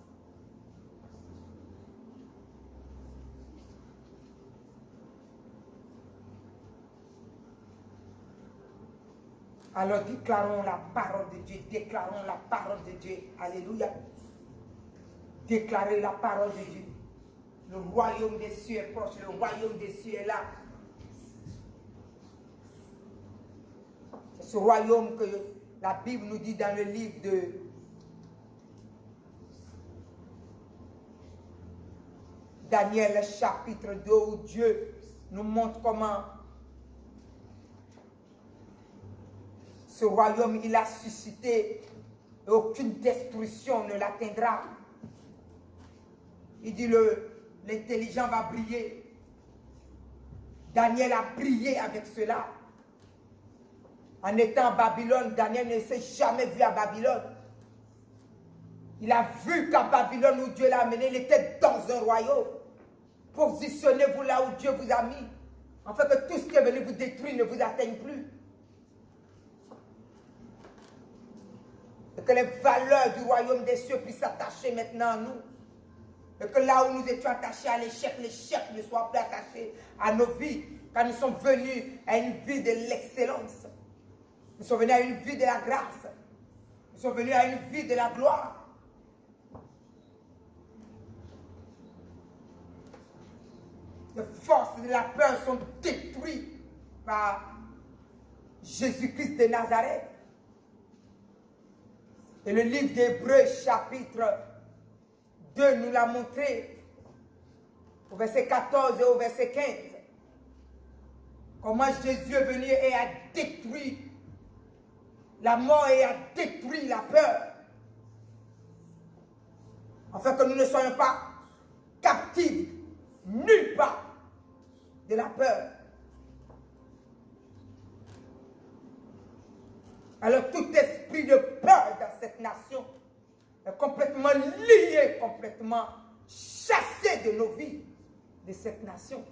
Alors déclarons la parole de Dieu. Déclarons la parole de Dieu. Alléluia. Déclarez la parole de Dieu. Le royaume des cieux est proche. Le royaume des cieux est là. C'est ce royaume que la Bible nous dit dans le livre de Daniel, chapitre 2, où Dieu nous montre comment ce royaume, il a suscité et aucune destruction ne l'atteindra. Il dit l'intelligent va briller. Daniel a brillé avec cela. En étant à Babylone, Daniel ne s'est jamais vu à Babylone. Il a vu qu'à Babylone, où Dieu l'a amené, il était dans un royaume. Positionnez-vous là où Dieu vous a mis. Afin que tout ce qui est venu vous détruire ne vous atteigne plus. Et que les valeurs du royaume des cieux puissent s'attacher maintenant à nous. Et que là où nous étions attachés à l'échec ne soit plus attaché à nos vies. Car nous sommes venus à une vie de l'excellence. Nous sommes venus à une vie de la grâce. Nous sommes venus à une vie de la gloire. Les forces de la peur sont détruites par Jésus-Christ de Nazareth. Et le livre d'Hébreux, chapitre 2, nous l'a montré au verset 14 et au verset 15. Comment Jésus est venu et a détruit la mort et a détruit la peur. Afin que nous ne soyons pas captifs nulle part de la peur. Alors tout esprit de peur dans cette nation est complètement lié, complètement chassé de nos vies, de cette nation.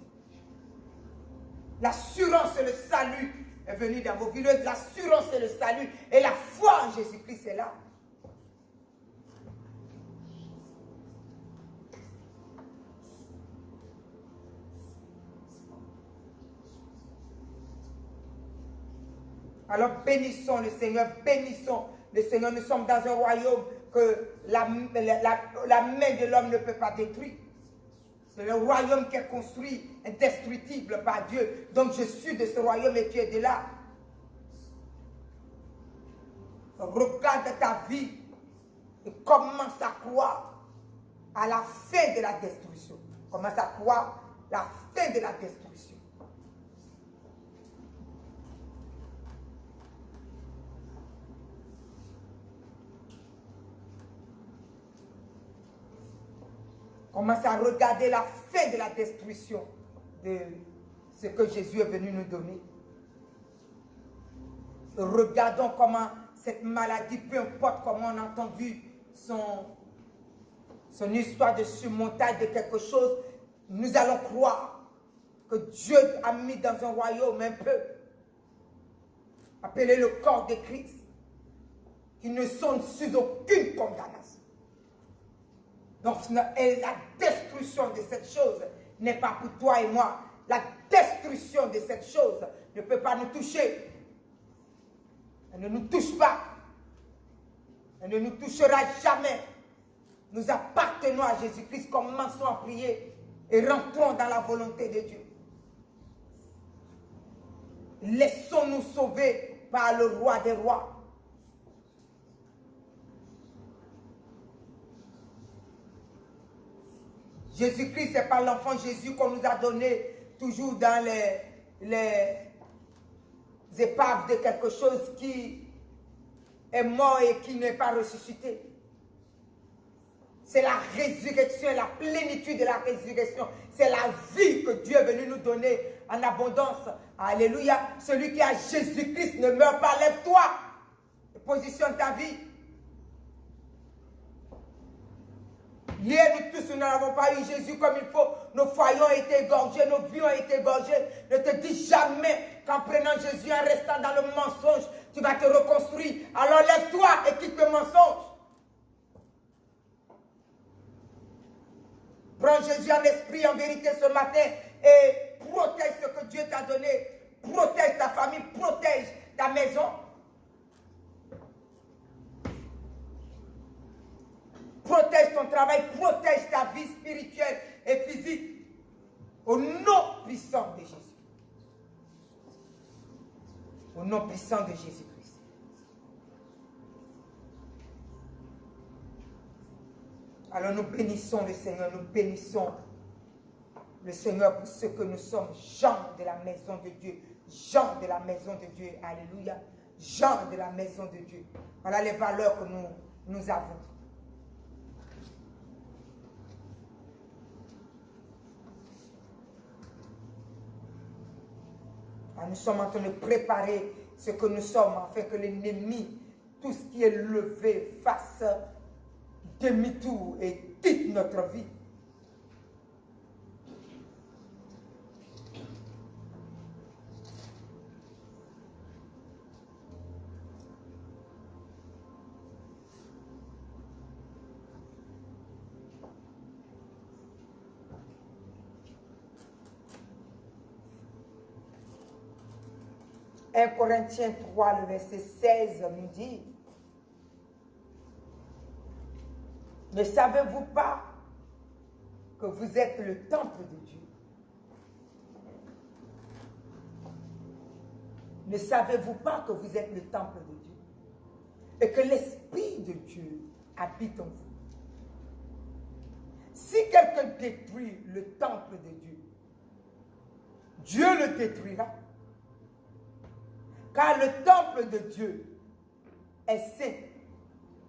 L'assurance et le salut est venu dans vos vies. L'assurance et le salut et la foi en Jésus-Christ est là. Alors bénissons le Seigneur, bénissons le Seigneur. Nous sommes dans un royaume que la main de l'homme ne peut pas détruire. C'est le royaume qui est construit, indestructible par Dieu. Donc je suis de ce royaume et tu es de là. Regarde ta vie et commence à croire à la fin de la destruction. Commence à croire à la fin de la destruction. Commence à regarder la fin de la destruction de ce que Jésus est venu nous donner. Regardons comment cette maladie, peu importe comment on a entendu son histoire de surmontage de quelque chose, nous allons croire que Dieu a mis dans un royaume un peu, appelé le corps de Christ, qui ne sont sous aucune condamnation. Donc la destruction de cette chose n'est pas pour toi et moi. La destruction de cette chose ne peut pas nous toucher. Elle ne nous touche pas. Elle ne nous touchera jamais. Nous appartenons à Jésus-Christ. Commençons à prier et rentrons dans la volonté de Dieu. Laissons-nous sauver par le roi des rois. Jésus-Christ, c'est pas l'enfant Jésus qu'on nous a donné toujours dans les épaves de quelque chose qui est mort et qui n'est pas ressuscité. C'est la résurrection, la plénitude de la résurrection. C'est la vie que Dieu est venu nous donner en abondance. Alléluia. Celui qui a Jésus-Christ ne meurt pas. Lève-toi et positionne ta vie. Hier, nous tous, nous n'avons pas eu Jésus comme il faut. Nos foyers ont été égorgés, nos vies ont été égorgées. Ne te dis jamais qu'en prenant Jésus, en restant dans le mensonge, tu vas te reconstruire. Alors lève-toi et quitte le mensonge. Prends Jésus en esprit, en vérité ce matin et protège ce que Dieu t'a donné. Protège ta famille, protège ta maison. Protège ton travail, protège ta vie spirituelle et physique. Au nom puissant de Jésus. Au nom puissant de Jésus-Christ. Alors nous bénissons le Seigneur, nous bénissons le Seigneur pour ce que nous sommes, gens de la maison de Dieu, gens de la maison de Dieu, alléluia, gens de la maison de Dieu. Voilà les valeurs que nous avons. Nous sommes en train de préparer ce que nous sommes, afin que l'ennemi, tout ce qui est levé, fasse demi-tour et quitte notre vie. « 1 Corinthiens 3, le verset 16 nous dit, « Ne savez-vous pas que vous êtes le temple de Dieu? Ne savez-vous pas que vous êtes le temple de Dieu? Et que l'Esprit de Dieu habite en vous. Si quelqu'un détruit le temple de Dieu, Dieu le détruira. Car le temple de Dieu est saint.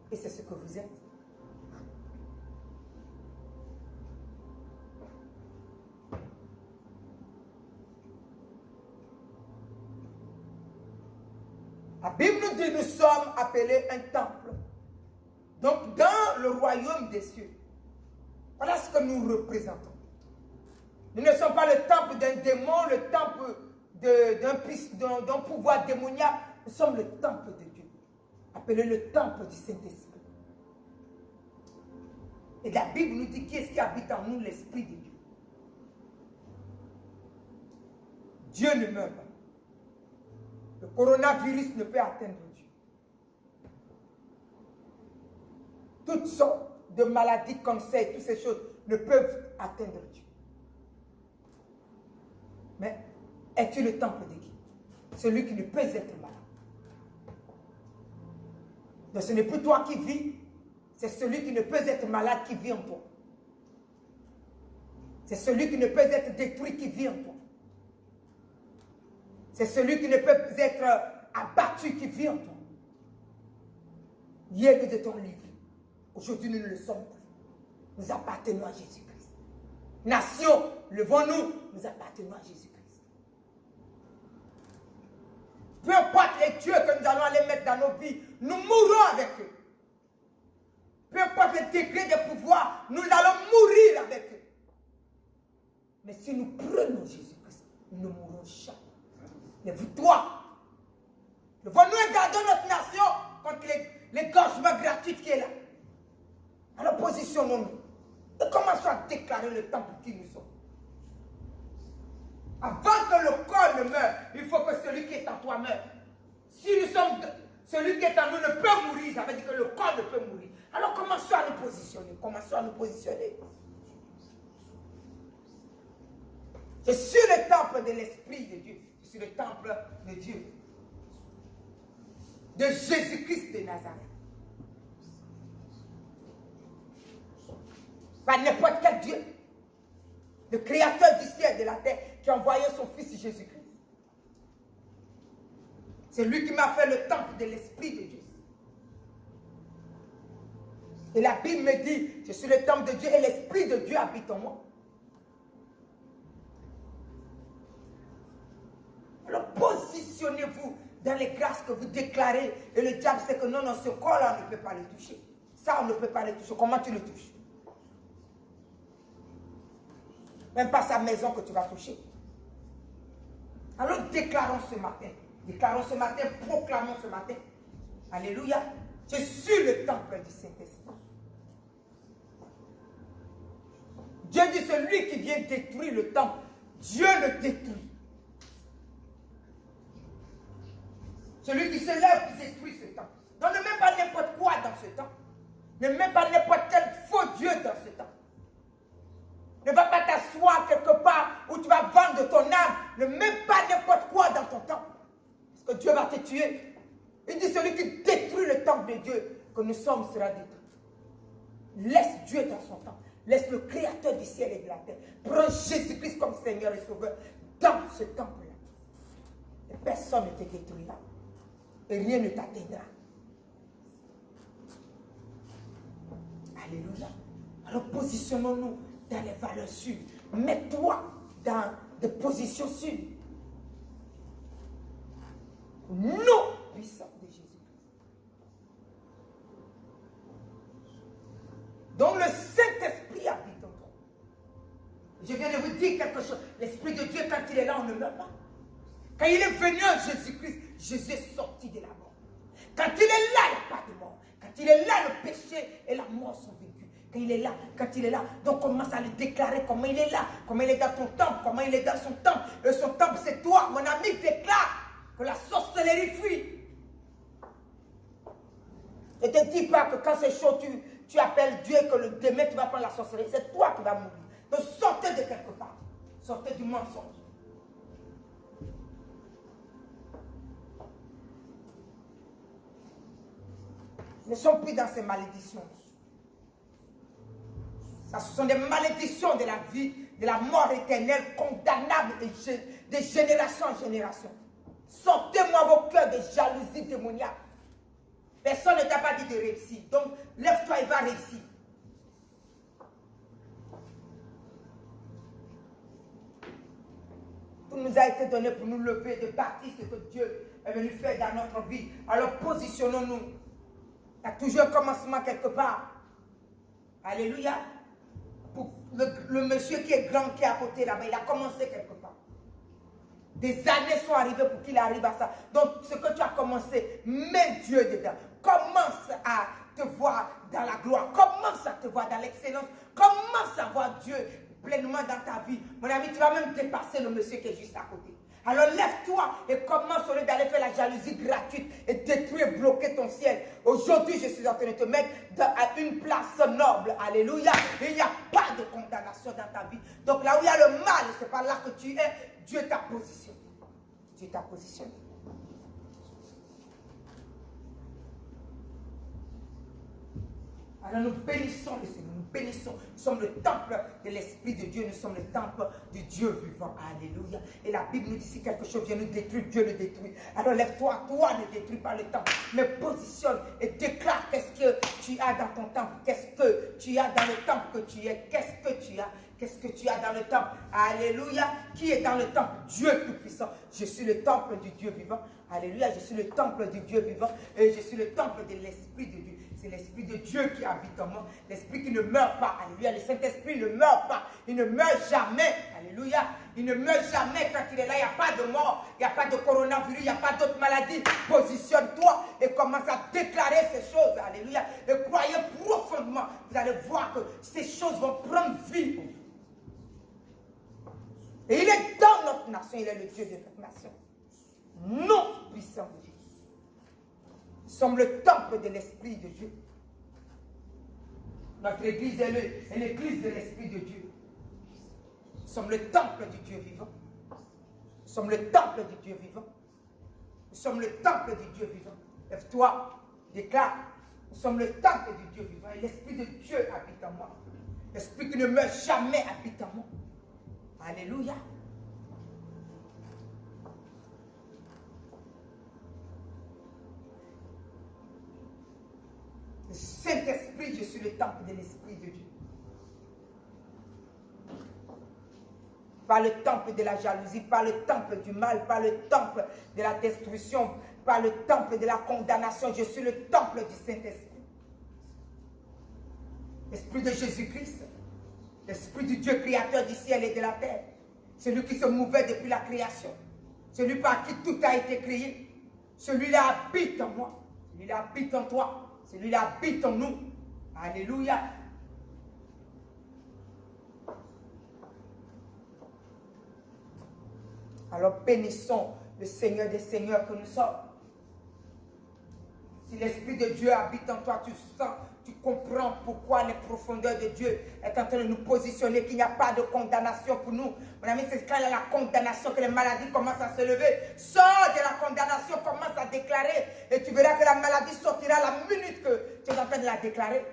Et c'est ce que vous êtes. La Bible nous dit, nous sommes appelés un temple. Donc, dans le royaume des cieux, voilà ce que nous représentons. Nous ne sommes pas le temple d'un démon, le temple d'un pouvoir démoniaque. Nous sommes le temple de Dieu, appelé le temple du Saint-Esprit. Et la Bible nous dit qui est-ce qui habite en nous, l'Esprit de Dieu. Dieu ne meurt pas. Le coronavirus ne peut atteindre Dieu. Toutes sortes de maladies, cancers, toutes ces choses ne peuvent atteindre Dieu. Mais es-tu le temple de qui? Celui qui ne peut être malade. Donc ce n'est plus toi qui vis, c'est celui qui ne peut être malade qui vit en toi. C'est celui qui ne peut être détruit qui vit en toi. C'est celui qui ne peut être abattu qui vit en toi. Hier nous étions libres. Aujourd'hui nous ne le sommes plus. Nous appartenons à Jésus-Christ. Nation, levons-nous, nous appartenons à Jésus-Christ. Peu importe les dieux que nous allons aller mettre dans nos vies, nous mourrons avec eux. Peu importe le degré de pouvoir, nous allons mourir avec eux. Mais si nous prenons Jésus-Christ, nous ne mourrons jamais. Lève-toi. Levons-nous et gardons notre nation contre l'égorgement gratuit qui est là. Alors positionnons-nous. Et commençons à déclarer le temple qui nous sommes. Avant que le corps ne meure, il faut que celui qui est en toi meure. Si nous sommes, celui qui est en nous ne peut mourir, ça veut dire que le corps ne peut mourir. Alors commençons à nous positionner. Commençons à nous positionner. Je suis le temple de l'Esprit de Dieu. Je suis le temple de Dieu. De Jésus-Christ de Nazareth. Pas n'importe quel Dieu. Le créateur du ciel et de la terre qui a envoyé son fils Jésus-Christ. C'est lui qui m'a fait le temple de l'Esprit de Dieu. Et la Bible me dit, je suis le temple de Dieu et l'Esprit de Dieu habite en moi. Alors positionnez-vous dans les grâces que vous déclarez. Et le diable sait que non, ce corps-là, on ne peut pas le toucher. Ça, on ne peut pas le toucher. Comment tu le touches? Même pas sa maison que tu vas toucher. Alors déclarons ce matin, proclamons ce matin. Alléluia. Je suis le temple du Saint-Esprit. Dieu dit celui qui vient détruire le temple, Dieu le détruit. Celui qui se lève, qui détruit ce temple. Donc ne mets pas n'importe quoi dans ce temple. Ne mets pas n'importe quel faux Dieu dans ce temple. Ne va pas t'asseoir quelque part où tu vas vendre ton âme. Ne mets pas n'importe quoi dans ton temple. Parce que Dieu va te tuer. Il dit celui qui détruit le temple de Dieu, que nous sommes sera détruit. Laisse Dieu dans son temple. Laisse le Créateur du ciel et de la terre. Prends Jésus-Christ comme Seigneur et Sauveur dans ce temple-là. Et personne ne te détruira. Et rien ne t'atteindra. Alléluia. Alors positionnons-nous dans les valeurs sûres. Mets-toi dans des positions sûres. Nom puissant de Jésus. Donc le Saint-Esprit habite en toi. Je viens de vous dire quelque chose. L'Esprit de Dieu, quand il est là, on ne meurt pas. Quand il est venu en Jésus-Christ, Jésus est sorti de la mort. Quand il est là, il n'y a pas de mort. Quand il est là, le péché et la mort sont vaincus. Quand il est là, donc commence à le déclarer comment il est là, comment il est dans ton temple, comment il est dans son temple. Et son temple, c'est toi, mon ami, déclare que la sorcellerie fuit. Ne te dis pas que quand c'est chaud, tu appelles Dieu et que le demain tu vas prendre la sorcellerie. C'est toi qui vas mourir. Donc sortez de quelque part. Sortez du mensonge. Ne sommes plus dans ces malédictions. Ça, ce sont des malédictions de la vie, de la mort éternelle, condamnables de génération en génération. Sortez-moi vos cœurs de jalousie démoniaque. Personne ne t'a pas dit de réussir. Donc, lève-toi et va réussir. Tout nous a été donné pour nous lever de partir ce que Dieu est venu faire dans notre vie. Alors, positionnons-nous. Il y a toujours un commencement quelque part. Alléluia. Pour le monsieur qui est grand, qui est à côté là-bas, il a commencé quelque part. Des années sont arrivées pour qu'il arrive à ça. Donc, ce que tu as commencé, mets Dieu dedans. Commence à te voir dans la gloire. Commence à te voir dans l'excellence. Commence à voir Dieu pleinement dans ta vie. Mon ami, tu vas même dépasser le monsieur qui est juste à côté. Alors lève-toi et commence au lieu d'aller faire la jalousie gratuite et détruire, bloquer ton ciel. Aujourd'hui, je suis en train de te mettre à une place noble. Alléluia. Il n'y a pas de condamnation dans ta vie. Donc là où il y a le mal, ce n'est pas là que tu es. Dieu t'a positionné. Dieu t'a positionné. Alors nous bénissons le Seigneur, nous bénissons. Nous sommes le temple de l'Esprit de Dieu, nous sommes le temple du Dieu vivant. Alléluia. Et la Bible nous dit si quelque chose vient nous détruire, Dieu le détruit. Alors lève-toi, toi ne détruis pas le temple, mais positionne et déclare qu'est-ce que tu as dans ton temple, qu'est-ce que tu as dans le temple que tu es, qu'est-ce que tu as. Qu'est-ce que tu as dans le temple? Alléluia. Qui est dans le temple? Dieu Tout-Puissant. Je suis le temple du Dieu vivant. Alléluia. Je suis le temple du Dieu vivant. Et je suis le temple de l'Esprit de Dieu. C'est l'Esprit de Dieu qui habite en moi. L'Esprit qui ne meurt pas. Alléluia. Le Saint-Esprit ne meurt pas. Il ne meurt jamais. Alléluia. Il ne meurt jamais quand il est là. Il n'y a pas de mort. Il n'y a pas de coronavirus. Il n'y a pas d'autres maladies. Positionne-toi et commence à déclarer ces choses. Alléluia. Et croyez profondément. Vous allez voir que ces choses vont prendre vie. Et il est dans notre nation, il est le Dieu de notre nation. Non puissant de Dieu. Nous sommes le temple de l'Esprit de Dieu. Notre église est l'église de l'Esprit de Dieu. Nous sommes le temple du Dieu vivant. Nous sommes le temple du Dieu vivant. Nous sommes le temple du Dieu vivant. Lève-toi, déclare. Nous sommes le temple du Dieu vivant. Et l'Esprit de Dieu habite en moi. L'Esprit qui ne meurt jamais habite en moi. Alléluia. Le Saint-Esprit, je suis le temple de l'Esprit de Dieu. Pas le temple de la jalousie, pas le temple du mal, pas le temple de la destruction, pas le temple de la condamnation. Je suis le temple du Saint-Esprit. L'Esprit de Jésus-Christ. L'Esprit du Dieu créateur du ciel et de la terre. Celui qui se mouvait depuis la création. Celui par qui tout a été créé. Celui-là habite en moi. Celui-là habite en toi. Celui-là habite en nous. Alléluia. Alors bénissons le Seigneur des Seigneurs que nous sommes. Si l'Esprit de Dieu habite en toi, tu sens, tu comprends pourquoi les profondeurs de Dieu est en train de nous positionner, qu'il n'y a pas de condamnation pour nous. Mon ami, c'est quand il y a la condamnation que les maladies commencent à se lever. Sors de la condamnation, commence à déclarer. Et tu verras que la maladie sortira la minute que tu es en train de la déclarer.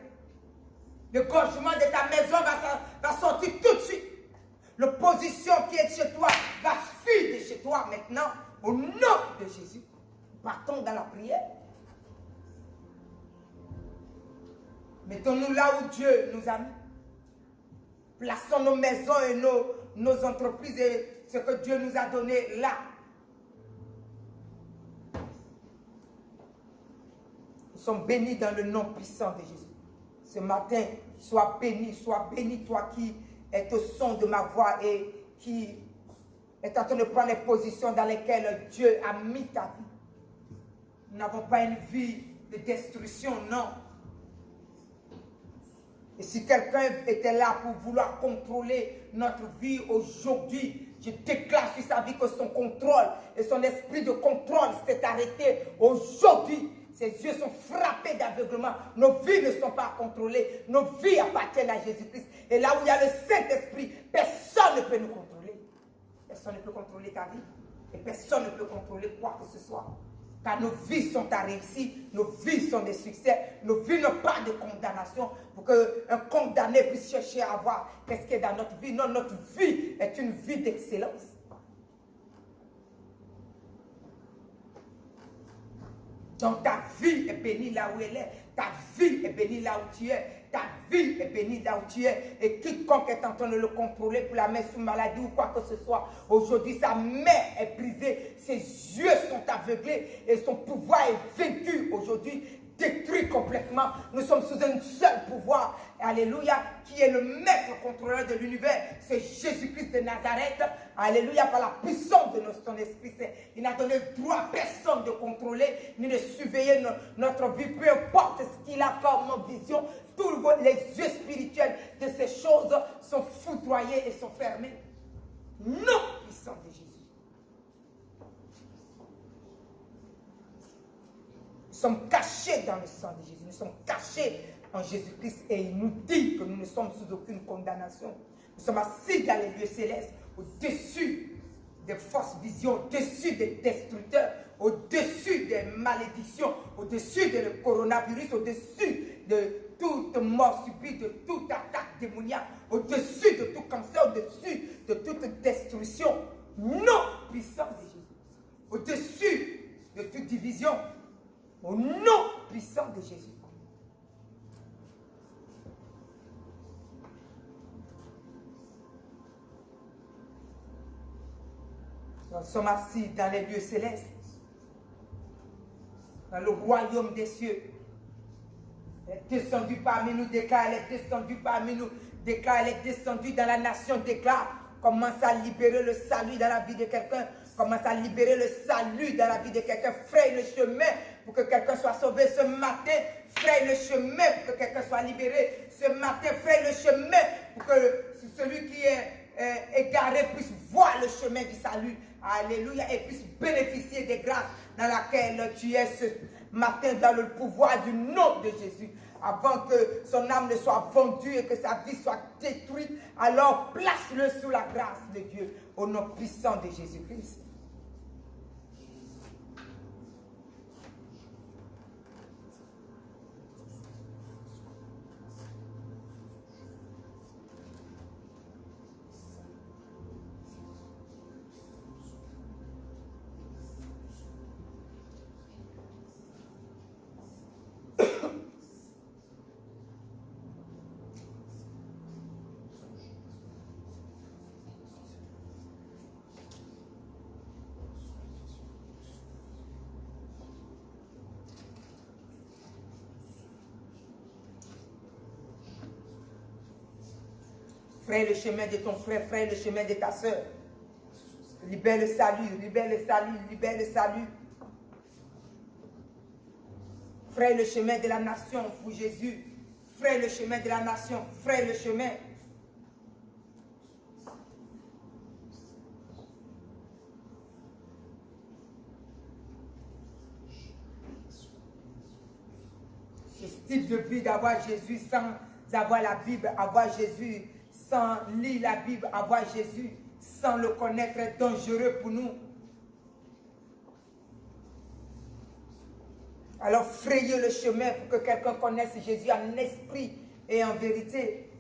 Le gorgement de ta maison va sortir tout de suite. L'opposition qui est chez toi va fuir de chez toi maintenant. Au nom de Jésus. Partons dans la prière. Mettons-nous là où Dieu nous a mis. Plaçons nos maisons et nos entreprises et ce que Dieu nous a donné là. Nous sommes bénis dans le nom puissant de Jésus. Ce matin, sois béni toi qui es au son de ma voix et qui est en train de prendre les positions dans lesquelles Dieu a mis ta vie. Nous n'avons pas une vie de destruction, non. Et si quelqu'un était là pour vouloir contrôler notre vie aujourd'hui, je déclare sur sa vie que son contrôle et son esprit de contrôle s'est arrêté aujourd'hui. Ses yeux sont frappés d'aveuglement. Nos vies ne sont pas contrôlées. Nos vies appartiennent à Jésus-Christ. Et là où il y a le Saint-Esprit, personne ne peut nous contrôler. Personne ne peut contrôler ta vie. Et personne ne peut contrôler quoi que ce soit. Car nos vies sont à réussir, nos vies sont des succès, nos vies n'ont pas de condamnation pour qu'un condamné puisse chercher à voir qu'est-ce qui est dans notre vie. Non, notre vie est une vie d'excellence. Donc ta vie est bénie là où elle est, ta vie est bénie là où tu es, ta vie est bénie là où tu es. Et quiconque est en train de le contrôler pour la mettre sous maladie ou quoi que ce soit, aujourd'hui sa main est brisée, ses yeux sont aveuglés et son pouvoir est vaincu aujourd'hui, détruit complètement. Nous sommes sous un seul pouvoir, alléluia, qui est le maître contrôleur de l'univers, c'est Jésus-Christ de Nazareth, alléluia, par la puissance de son Esprit Saint. Il n'a donné droit à personne de contrôler, ni de surveiller notre vie, peu importe ce qu'il a comme vision, tous les yeux spirituels de ces choses sont foudroyés et sont fermés. Non, puissant de Jésus. Nous sommes cachés dans le sang de Jésus. Nous sommes cachés en Jésus-Christ et il nous dit que nous ne sommes sous aucune condamnation. Nous sommes assis dans les lieux célestes, au-dessus des fausses visions, au-dessus des destructeurs, au-dessus des malédictions, au-dessus du coronavirus, au-dessus de toute mort subie, de toute attaque démoniaque, au-dessus de tout cancer, au-dessus de toute destruction. Non, puissant de Jésus. Au-dessus de toute division. Au nom puissant de Jésus. Nous sommes assis dans les lieux célestes, dans le royaume des cieux. Elle est descendue parmi nous, déclare, elle est descendue parmi nous, déclare, elle est descendue dans la nation, déclare. Commence à libérer le salut dans la vie de quelqu'un. Commence à libérer le salut dans la vie de quelqu'un. Fraye le chemin pour que quelqu'un soit sauvé ce matin. Fraye le chemin pour que quelqu'un soit libéré ce matin. Fraye le chemin pour que celui qui est égaré puisse voir le chemin du salut. Alléluia. Et puisse bénéficier des grâces dans lesquelles tu es ce matin dans le pouvoir du nom de Jésus. Avant que son âme ne soit vendue et que sa vie soit détruite, alors place-le sous la grâce de Dieu, au nom puissant de Jésus-Christ. Frère, le chemin de ton frère, frère, le chemin de ta soeur. Libère le salut, libère le salut, libère le salut. Frère, le chemin de la nation pour Jésus. Frère, le chemin de la nation. Frère, le chemin. Ce style de vie d'avoir Jésus sans avoir la Bible, avoir Jésus sans lire la Bible, avoir Jésus sans le connaître est dangereux pour nous. Alors frayez le chemin pour que quelqu'un connaisse Jésus en esprit et en vérité.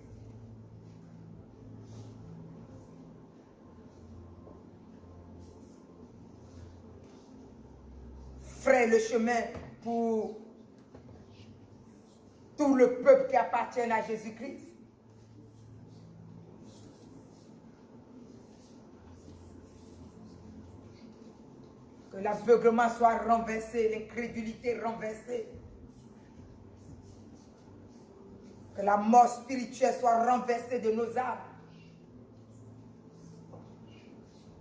Frayez le chemin pour tout le peuple qui appartient à Jésus-Christ. Que l'aveuglement soit renversé, l'incrédulité renversée. Que la mort spirituelle soit renversée de nos âmes.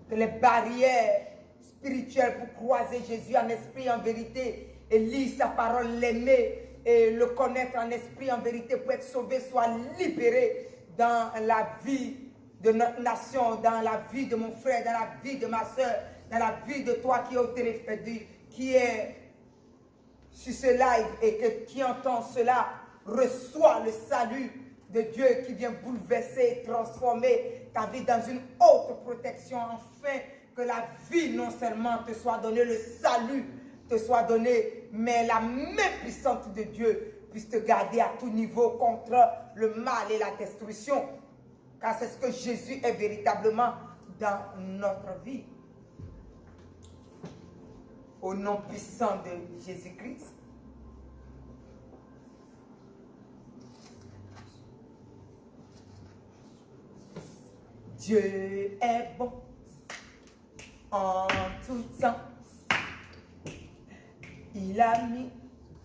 Que les barrières spirituelles pour croiser Jésus en esprit, en vérité, et lire sa parole, l'aimer et le connaître en esprit, en vérité, pour être sauvé, soient libérées dans la vie de notre nation, dans la vie de mon frère, dans la vie de ma soeur, dans la vie de toi qui est au téléphone, qui est sur ce live et qui entend cela, reçoit le salut de Dieu qui vient bouleverser et transformer ta vie dans une autre protection, afin que la vie non seulement te soit donnée, le salut te soit donné, mais la main puissante de Dieu puisse te garder à tout niveau contre le mal et la destruction, car c'est ce que Jésus est véritablement dans notre vie. Au nom puissant de Jésus-Christ. Dieu est bon en tout temps. Il a mis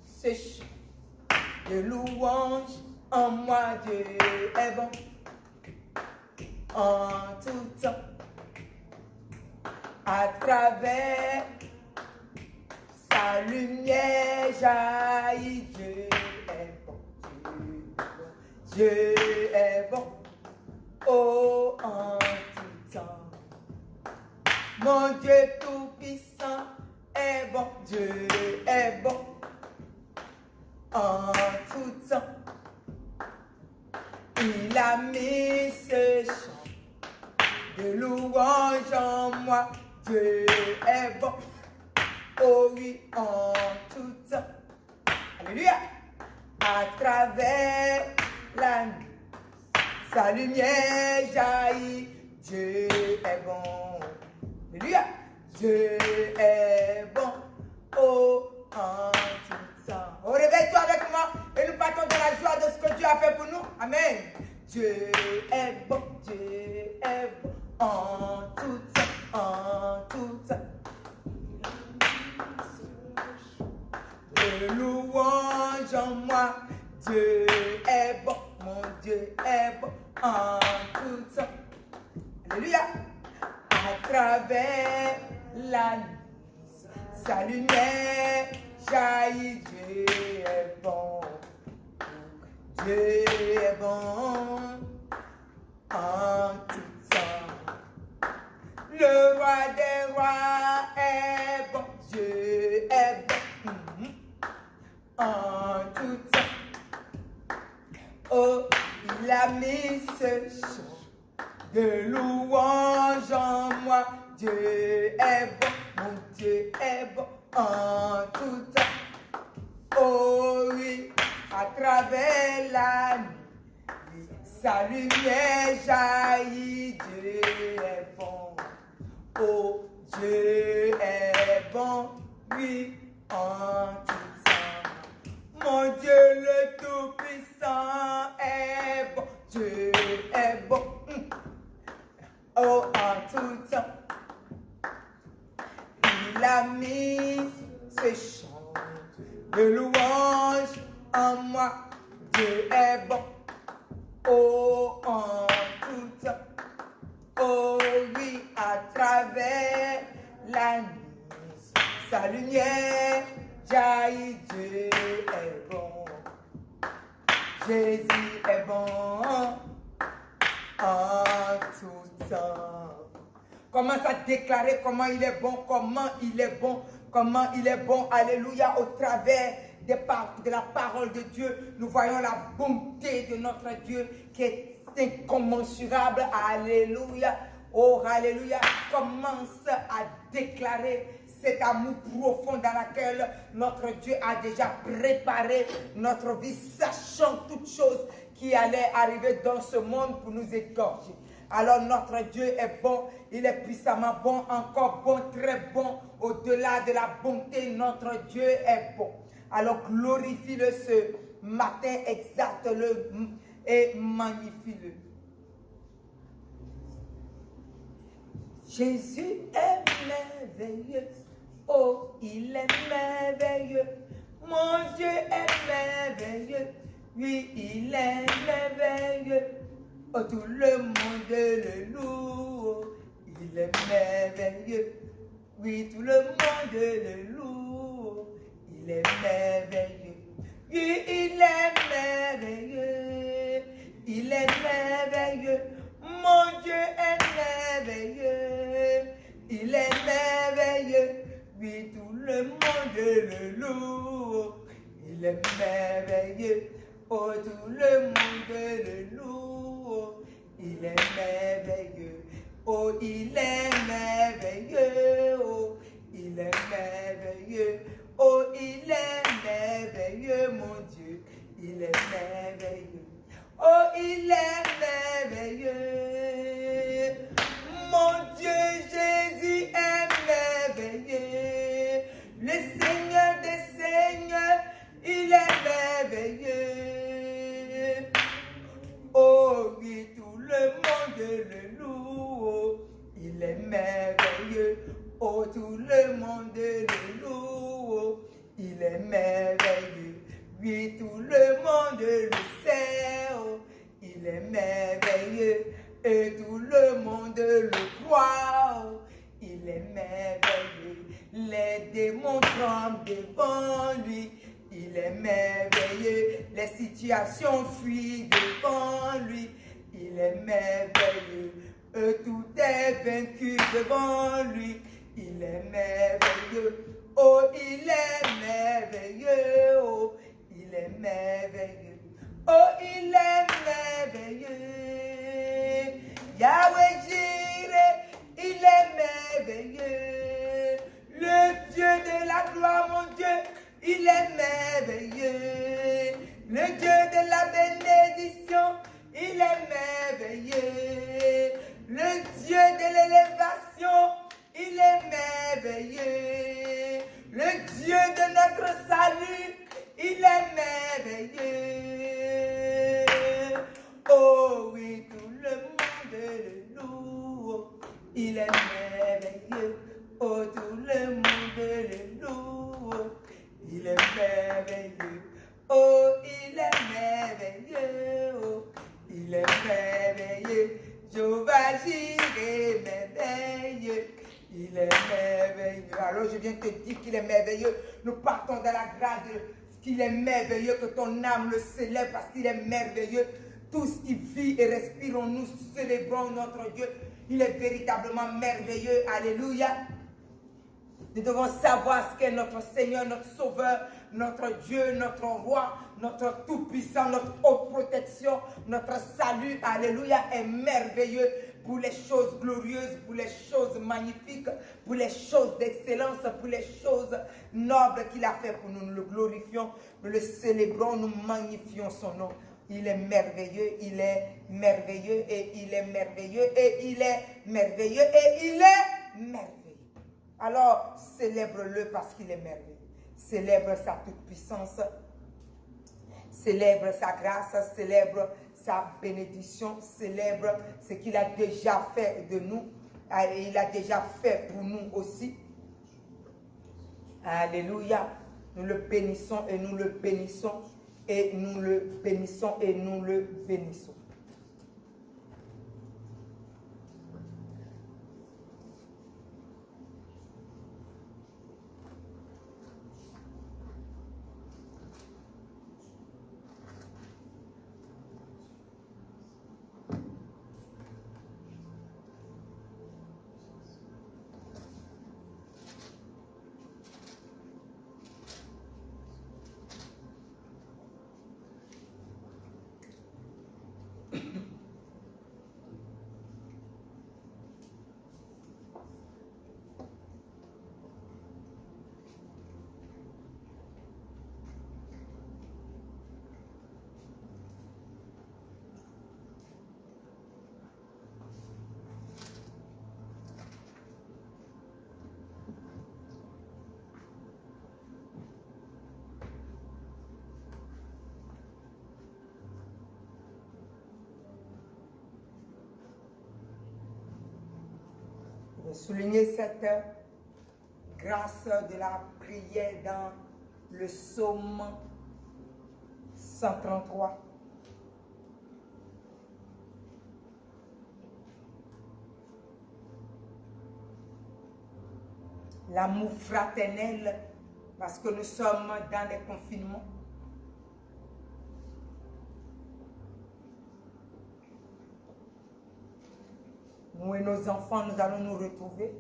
ce chant de louange en moi. Dieu est bon en tout temps. À travers sa lumière jaillit. Dieu est bon. Dieu est bon. Oh, en tout temps. Mon Dieu tout-puissant est bon. Dieu est bon. En tout temps. Il a mis ce chant de louange en moi. Dieu est bon. Oh oui, en tout temps. Alléluia. À travers la nuit, sa lumière jaillit. Dieu est bon. Alléluia. Dieu est bon. Oh, en tout temps. Oh, réveille-toi avec moi et nous partons de la joie de ce que Dieu a fait pour nous. Amen. Dieu est bon. Dieu est bon. En tout temps. En tout temps. De louange en moi. Dieu est bon. Mon Dieu est bon en tout temps. Alléluia. À travers la nuit, sa lumière jaillit. Dieu est bon. Dieu est bon en tout temps. Le roi des rois est bon. Dieu est bon en tout temps. Oh, il a mis ce chant de louange en moi. Dieu est bon, mon Dieu est bon en tout temps. Oh oui, à travers la nuit, sa lumière jaillit. Dieu est bon. Oh, Dieu est bon, oui, en tout temps. Mon Dieu le Tout-Puissant est bon. Dieu est bon. Oh, en tout temps. Il a mis ce chant de louange en moi. Dieu est bon. Oh, en tout Oh oui, à travers la nuit, sa lumière jaillit. Dieu est bon. Jésus est bon en tout temps. Commence à déclarer comment il est bon, comment il est bon, comment il est bon. Alléluia, au travers de la parole de Dieu, nous voyons la bonté de notre Dieu qui est incommensurable. Alléluia. Oh, alléluia. Commence à déclarer cet amour profond dans lequel notre Dieu a déjà préparé notre vie, sachant toutes choses qui allaient arriver dans ce monde pour nous égorger. Alors notre Dieu est bon, il est puissamment bon, encore bon, très bon, au-delà de la bonté, notre Dieu est bon. Alors glorifie-le ce matin, exalte-le et magnifie-le. Jésus est merveilleux, oh il est merveilleux, mon Dieu est merveilleux, oui il est merveilleux, oh tout le monde le loue, il est merveilleux, oui tout le monde le loue, il est merveilleux, oui il est merveilleux, il est merveilleux. Mon Dieu est merveilleux, il est merveilleux, oui tout le monde le loue, il est merveilleux, oh tout le monde le loue, il est merveilleux, oh il est merveilleux, oh il est merveilleux, oh il est merveilleux, mon Dieu, il est merveilleux. Oh, il est merveilleux. Mon Dieu Jésus est merveilleux. Le Seigneur des Seigneurs, il est merveilleux. Oh, oui, tout le monde le loue. Il est merveilleux. Oh, tout le monde le loue. Il est merveilleux. Oui, tout le monde le sait, oh, il est merveilleux, et tout le monde le croit, oh, il est merveilleux. Les démons tremblent devant lui, il est merveilleux. Les situations fuient devant lui, il est merveilleux. Tout est vaincu devant lui, il est merveilleux. Oh, il est merveilleux, oh. Il est merveilleux, oh il est merveilleux, Yahweh Jireh, il est merveilleux, le Dieu de la gloire, mon Dieu, il est merveilleux, le Dieu de la bénédiction, il est merveilleux, le Dieu de l'élévation, il est merveilleux, le Dieu de notre salut, il est merveilleux. Oh oui, tout le monde le loue. Il est merveilleux. Oh, tout le monde le loue. Il est merveilleux. Oh, il est merveilleux. Oh, il est merveilleux. Jéhovah Jireh est merveilleux. Il est merveilleux. Alors je viens te dire qu'il est merveilleux. Nous partons dans la grâce de qu'il est merveilleux, que ton âme le célèbre parce qu'il est merveilleux. Tout ce qui vit et respire en nous, célébrons notre Dieu. Il est véritablement merveilleux. Alléluia. Nous devons savoir ce qu'est notre Seigneur, notre Sauveur, notre Dieu, notre Roi, notre Tout-Puissant, notre haute protection, notre salut. Alléluia, est merveilleux pour les choses glorieuses, pour les choses magnifiques, pour les choses d'excellence, pour les choses nobles qu'il a fait pour nous. Nous le glorifions, nous le célébrons, nous magnifions son nom. Il est merveilleux, il est merveilleux et il est merveilleux et il est merveilleux et il est merveilleux. Alors, célèbre-le parce qu'il est merveilleux. Célèbre sa toute-puissance, célèbre sa grâce, célèbre sa bénédiction, célèbre ce qu'il a déjà fait de nous. Il a déjà fait pour nous aussi. Alléluia. Nous le bénissons et nous le bénissons et nous le bénissons et nous le bénissons. de souligner cette grâce de la prière dans le psaume 133. L'amour fraternel, parce que nous sommes dans les confinements. Nous et nos enfants, nous allons nous retrouver.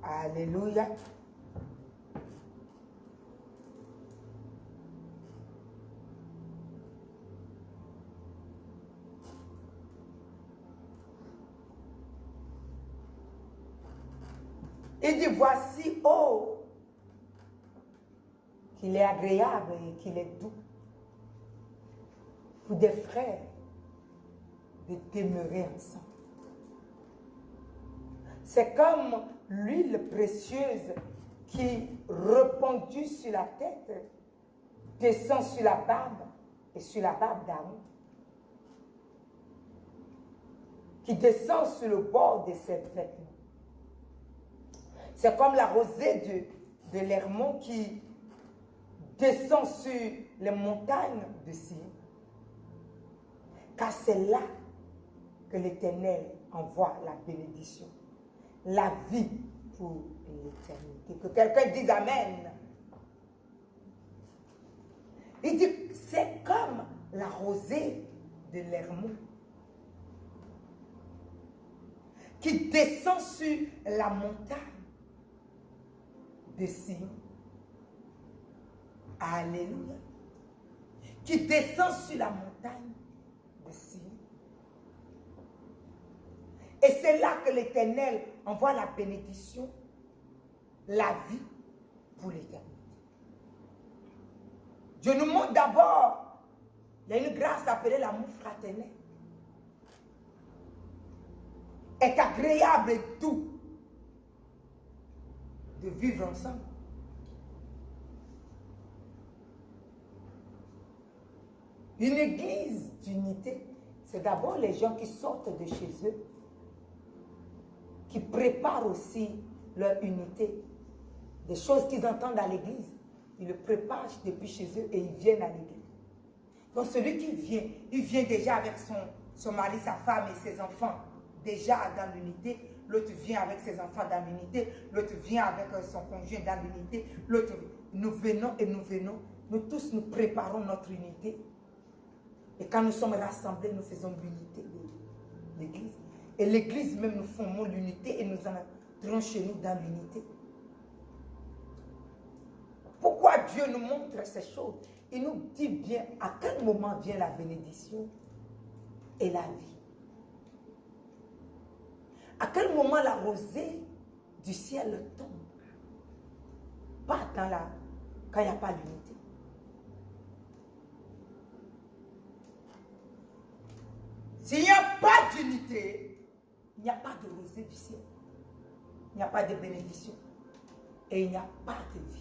Alléluia. Il dit, voici, oh, qu'il est agréable et qu'il est doux pour des frères de demeurer ensemble. C'est comme l'huile précieuse qui, répandue sur la tête, descend sur la barbe et sur la barbe d'Aaron, qui descend sur le bord de ses vêtements. C'est comme la rosée de l'Hermon qui descend sur les montagnes de Sion. Car c'est là que l'Éternel envoie la bénédiction, la vie pour l'éternité. Que quelqu'un dise Amen. Il dit, c'est comme la rosée de l'Hermon qui descend sur la montagne de Sion. Alléluia. Qui descend sur la montagne de Sion. Et c'est là que l'Éternel envoie la bénédiction, la vie pour l'éternité. Dieu nous montre d'abord, il y a une grâce appelée l'amour fraternel. Est agréable et doux de vivre ensemble. Une église d'unité, c'est d'abord les gens qui sortent de chez eux, qui préparent aussi leur unité. Des choses qu'ils entendent à l'église, ils le préparent depuis chez eux et ils viennent à l'église. Donc celui qui vient, il vient déjà avec son mari, sa femme et ses enfants, déjà dans l'unité. L'autre vient avec ses enfants dans l'unité. L'autre vient avec son conjoint dans l'unité. L'autre, nous venons et nous venons. Nous tous, nous préparons notre unité. Et quand nous sommes rassemblés, nous faisons l'unité de l'église. Et l'église même, nous formons l'unité et nous entrons chez nous dans l'unité. Pourquoi Dieu nous montre ces choses? Il nous dit bien à quel moment vient la bénédiction et la vie. À quel moment la rosée du ciel tombe? Pas quand il n'y a pas d'unité. S'il n'y a pas d'unité, il n'y a pas de rosée du ciel. Il n'y a pas de bénédiction. Et il n'y a pas de vie.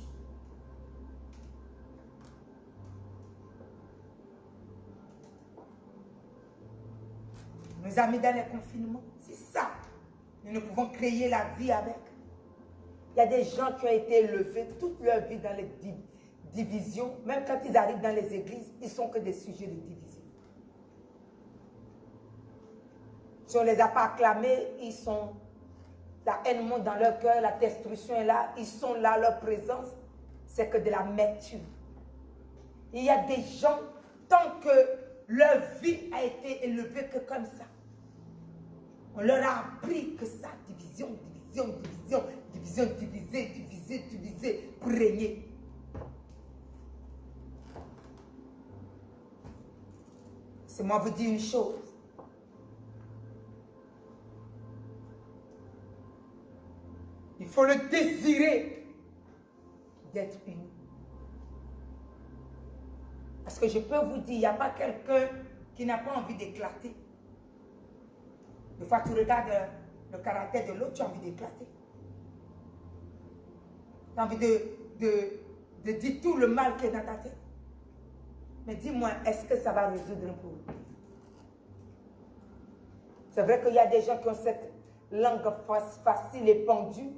Nous avons mis dans les confinements. C'est ça. Nous ne pouvons créer la vie avec. Il y a des gens qui ont été élevés toute leur vie dans les divisions. Même quand ils arrivent dans les églises, ils ne sont que des sujets de division. Si on ne les a pas acclamés, ils sont... La haine monte dans leur cœur, la destruction est là. Ils sont là, leur présence, c'est que de l'amertume. Il y a des gens, tant que leur vie a été élevée que comme ça, on leur a appris que ça, division, division, division, division, diviser, diviser, diviser, pour régner. C'est moi vous dire une chose. Il faut le désirer d'être unis. que je peux vous dire, il n'y a pas quelqu'un qui n'a pas envie d'éclater. Des fois, tu regardes le caractère de l'autre, tu as envie d'éclater. Tu as envie de dire tout le mal qui est dans ta tête. Mais dis-moi, est-ce que ça va résoudre un problème? C'est vrai qu'il y a des gens qui ont cette langue facile et pendue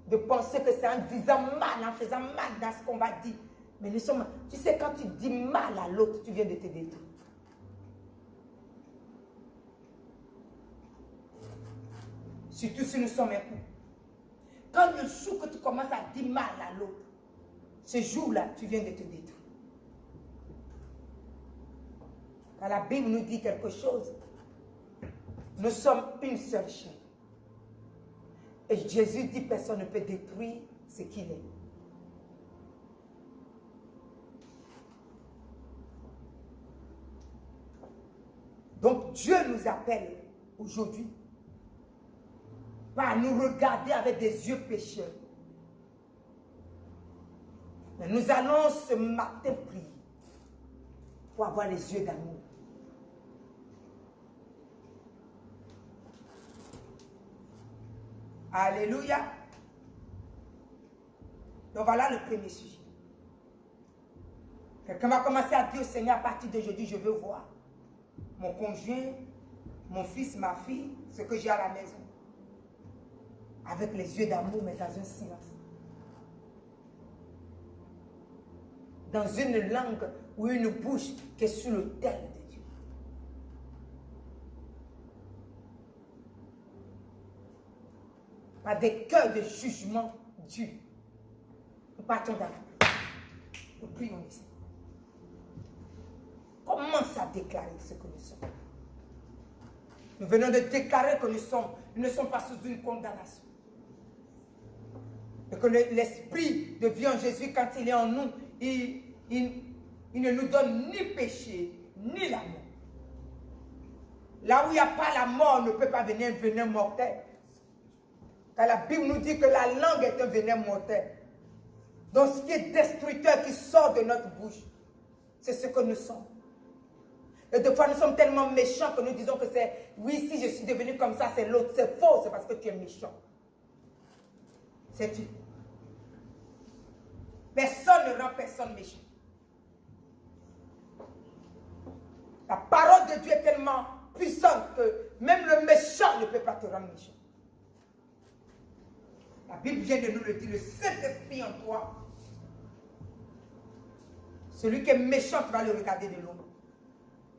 de penser que c'est en disant mal, en faisant mal dans ce qu'on va dire. Mais nous sommes, tu sais, quand tu dis mal à l'autre, tu viens de te détruire. Surtout si nous sommes un couple. Quand le jour que tu commences à dire mal à l'autre, ce jour-là, tu viens de te détruire. Quand la Bible nous dit quelque chose, nous sommes une seule chair. Et Jésus dit personne ne peut détruire ce qu'il est. Donc Dieu nous appelle aujourd'hui à nous regarder avec des yeux pécheurs. Mais nous allons ce matin prier pour avoir les yeux d'amour. Alléluia. Donc voilà le premier sujet. Quelqu'un va commencer à dire au Seigneur, à partir d'aujourd'hui, je veux voir mon conjoint, mon fils, ma fille, ce que j'ai à la maison. Avec les yeux d'amour, mais dans un silence. Dans une langue ou une bouche qui est sur l'autel de Dieu. Pas des cœurs de jugement Dieu. Nous partons dans la paix. Nous prions ici. Commence à déclarer ce que nous sommes. Nous venons de déclarer que nous ne sommes pas sous une condamnation. Et que l'esprit de vie en Jésus, quand il est en nous, il ne nous donne ni péché, ni la mort. Là où il n'y a pas la mort, ne peut pas venir un venin mortel. Car la Bible nous dit que la langue est un venin mortel. Donc ce qui est destructeur qui sort de notre bouche, c'est ce que nous sommes. Et des fois nous sommes tellement méchants que nous disons que c'est, oui, si je suis devenu comme ça, c'est l'autre. C'est faux, c'est parce que tu es méchant. C'est tu. Personne ne rend personne méchant. La parole de Dieu est tellement puissante que même le méchant ne peut pas te rendre méchant. La Bible vient de nous le dire, le Saint-Esprit en toi. Celui qui est méchant, tu vas le regarder de loin.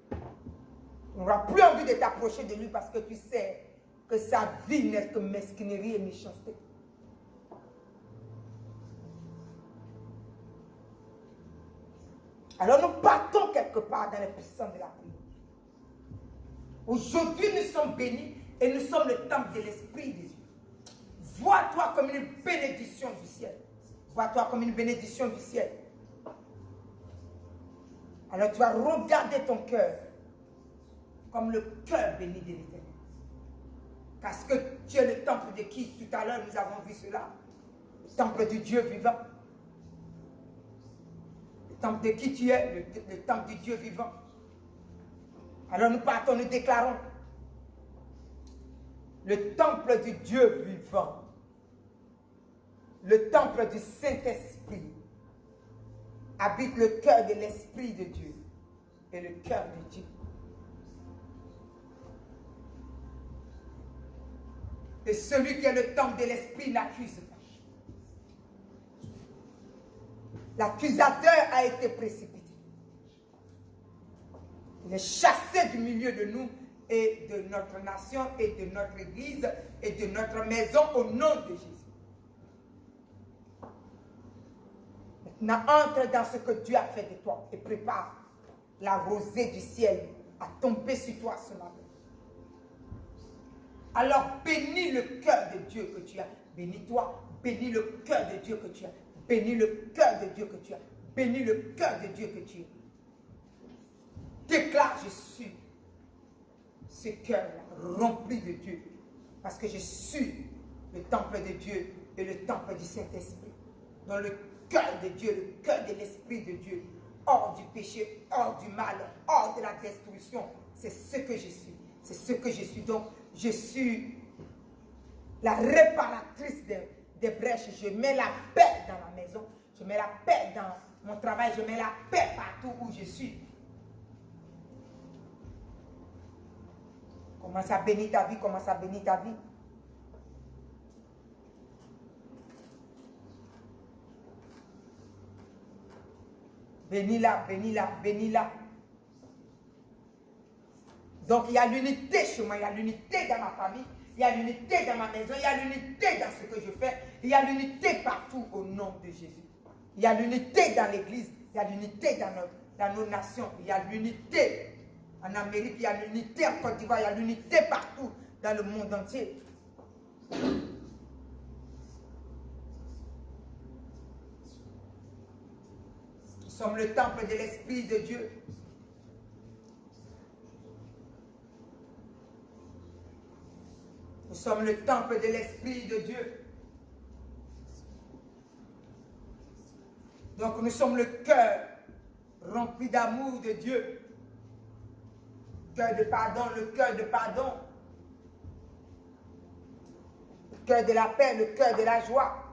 Tu n'auras plus envie de t'approcher de lui parce que tu sais que sa vie n'est que mesquinerie et méchanceté. Alors nous partons quelque part dans les puissances de la prière. Aujourd'hui nous sommes bénis et nous sommes le temple de l'Esprit de Dieu. Vois-toi comme une bénédiction du ciel. Vois-toi comme une bénédiction du ciel. Alors tu vas regarder ton cœur comme le cœur béni de l'Éternel. Parce que tu es le temple de qui? Tout à l'heure nous avons vu cela. Le temple du Dieu vivant. Le temple de qui tu es? Le temple du Dieu vivant. Alors nous partons, nous déclarons. Le temple du Dieu vivant. Le temple du Saint-Esprit habite le cœur de l'Esprit de Dieu et le cœur de Dieu. Et celui qui est le temple de l'Esprit n'accuse pas. L'accusateur a été précipité. Il est chassé du milieu de nous et de notre nation et de notre église et de notre maison au nom de Jésus. Maintenant, entre dans ce que Dieu a fait de toi et prépare la rosée du ciel à tomber sur toi ce matin. Alors bénis le cœur de Dieu que tu as. Bénis-toi, bénis le cœur de Dieu que tu as. Bénis le cœur de Dieu que tu as. Bénis le cœur de Dieu que tu as. Déclare, je suis ce cœur-là, rempli de Dieu. Parce que je suis le temple de Dieu et le temple du Saint-Esprit. Dans le cœur de Dieu, le cœur de l'Esprit de Dieu hors du péché, hors du mal, hors de la destruction. C'est ce que je suis. C'est ce que je suis. Donc, je suis la réparatrice des brèches. Je mets la paix dans ma maison. Je mets la paix dans mon travail. Je mets la paix partout où je suis. Commence à bénir ta vie. Commence à bénir ta vie. Bénis-la, bénis-la, bénis-la. Donc, il y a l'unité chez moi, il y a l'unité dans ma famille, il y a l'unité dans ma maison, il y a l'unité dans ce que je fais, il y a l'unité partout au nom de Jésus. Il y a l'unité dans l'église, il y a l'unité dans nos nations, il y a l'unité en Amérique, il y a l'unité en Côte d'Ivoire, il y a l'unité partout dans le monde entier. Nous sommes le temple de l'Esprit de Dieu. Nous sommes le temple de l'Esprit de Dieu. Donc nous sommes le cœur rempli d'amour de Dieu. Cœur de pardon, le cœur de pardon. Le cœur de la paix, le cœur de la joie.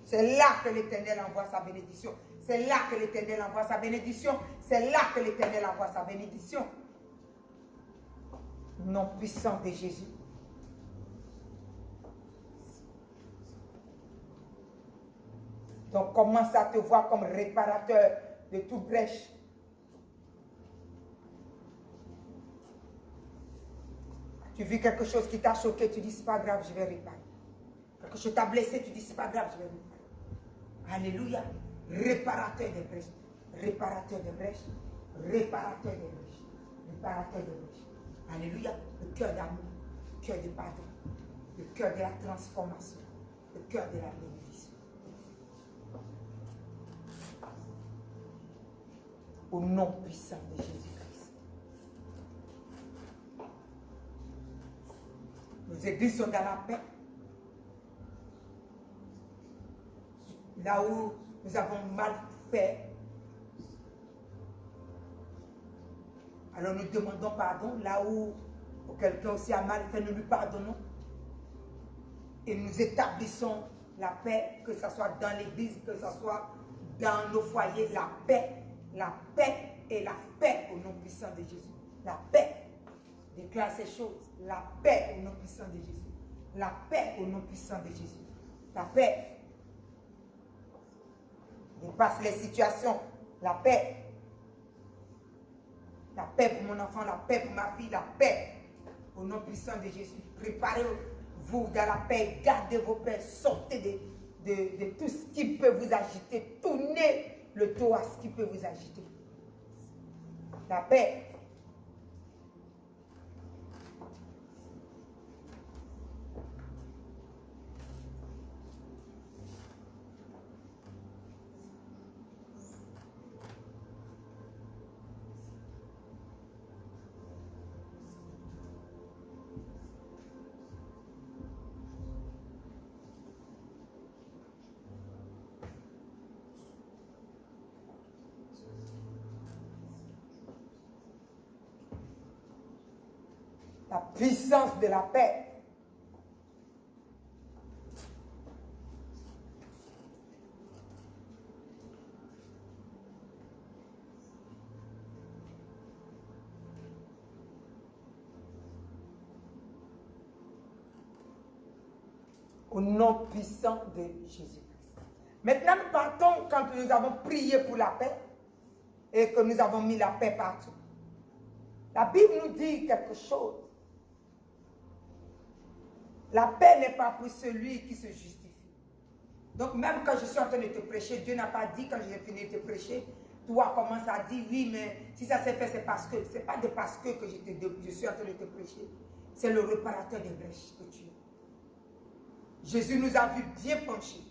C'est là que l'Éternel envoie sa bénédiction. C'est là que l'Éternel envoie sa bénédiction. C'est là que l'Éternel envoie sa bénédiction. Nom puissant de Jésus. Donc commence à te voir comme réparateur de toute brèche. Tu vis quelque chose qui t'a choqué, tu dis c'est pas grave, je vais réparer. Quelque chose t'a blessé, tu dis c'est pas grave, je vais réparer. Alléluia. Réparateur des brèches. Réparateur des brèches. Réparateur des brèches. Réparateur des brèches. Alléluia. Le cœur d'amour. Le cœur de pardon. Le cœur de la transformation. Le cœur de la bénédiction. Au nom puissant de Jésus-Christ. Nos églises sont dans la paix. Là où nous avons mal fait, alors nous demandons pardon. Là où quelqu'un aussi a mal fait, nous lui pardonnons. Et nous établissons la paix, que ce soit dans l'église, que ce soit dans nos foyers, la paix et la paix au nom puissant de Jésus. La paix. Déclare ces choses. La paix au nom puissant de Jésus. La paix au nom puissant de Jésus. La paix. Dépasse les situations, la paix. La paix pour mon enfant, la paix pour ma fille, la paix. Au nom puissant de Jésus. Préparez-vous dans la paix, gardez vos paix, sortez de tout ce qui peut vous agiter. Tournez le dos à ce qui peut vous agiter. La paix. La puissance de la paix. Au nom puissant de Jésus. Maintenant, nous partons quand nous avons prié pour la paix et que nous avons mis la paix partout. La Bible nous dit quelque chose. La paix n'est pas pour celui qui se justifie. Donc même quand je suis en train de te prêcher, Dieu n'a pas dit quand j'ai fini de te prêcher, toi commence à dire oui, mais si ça s'est fait, c'est parce que. C'est pas de parce que je suis en train de te prêcher. C'est le réparateur des brèches que tu es. Jésus nous a vu bien penchés,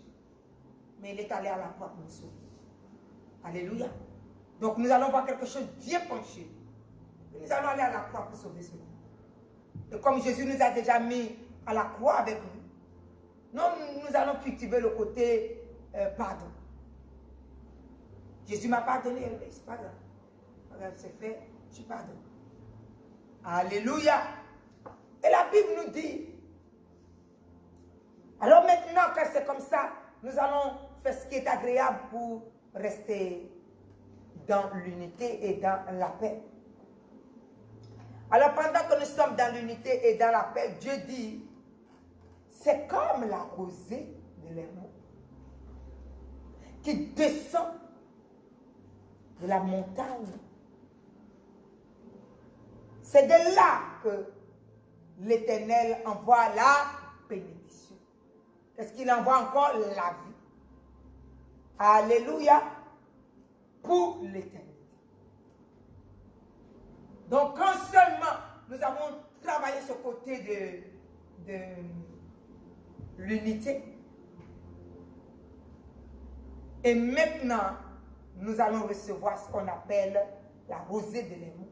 mais il est allé à la croix pour nous sauver. Alléluia. Donc nous allons voir quelque chose bien penché. Nous allons aller à la croix pour sauver ce monde. Et comme Jésus nous a déjà mis à la croix avec lui, Non, nous allons cultiver le côté pardon. Jésus m'a pardonné, c'est pas grave. Regarde, c'est fait, je pardonne. Alléluia. Et la Bible nous dit, alors maintenant que c'est comme ça, nous allons faire ce qui est agréable pour rester dans l'unité et dans la paix. Alors pendant que nous sommes dans l'unité et dans la paix, Dieu dit, c'est comme la rosée de l'Hermon qui descend de la montagne. C'est de là que l'Éternel envoie la bénédiction. Qu'est-ce qu'il envoie encore? La vie. Alléluia. Pour l'éternité. Donc quand seulement nous avons travaillé ce côté de l'unité, et maintenant nous allons recevoir ce qu'on appelle la rosée de l'amour.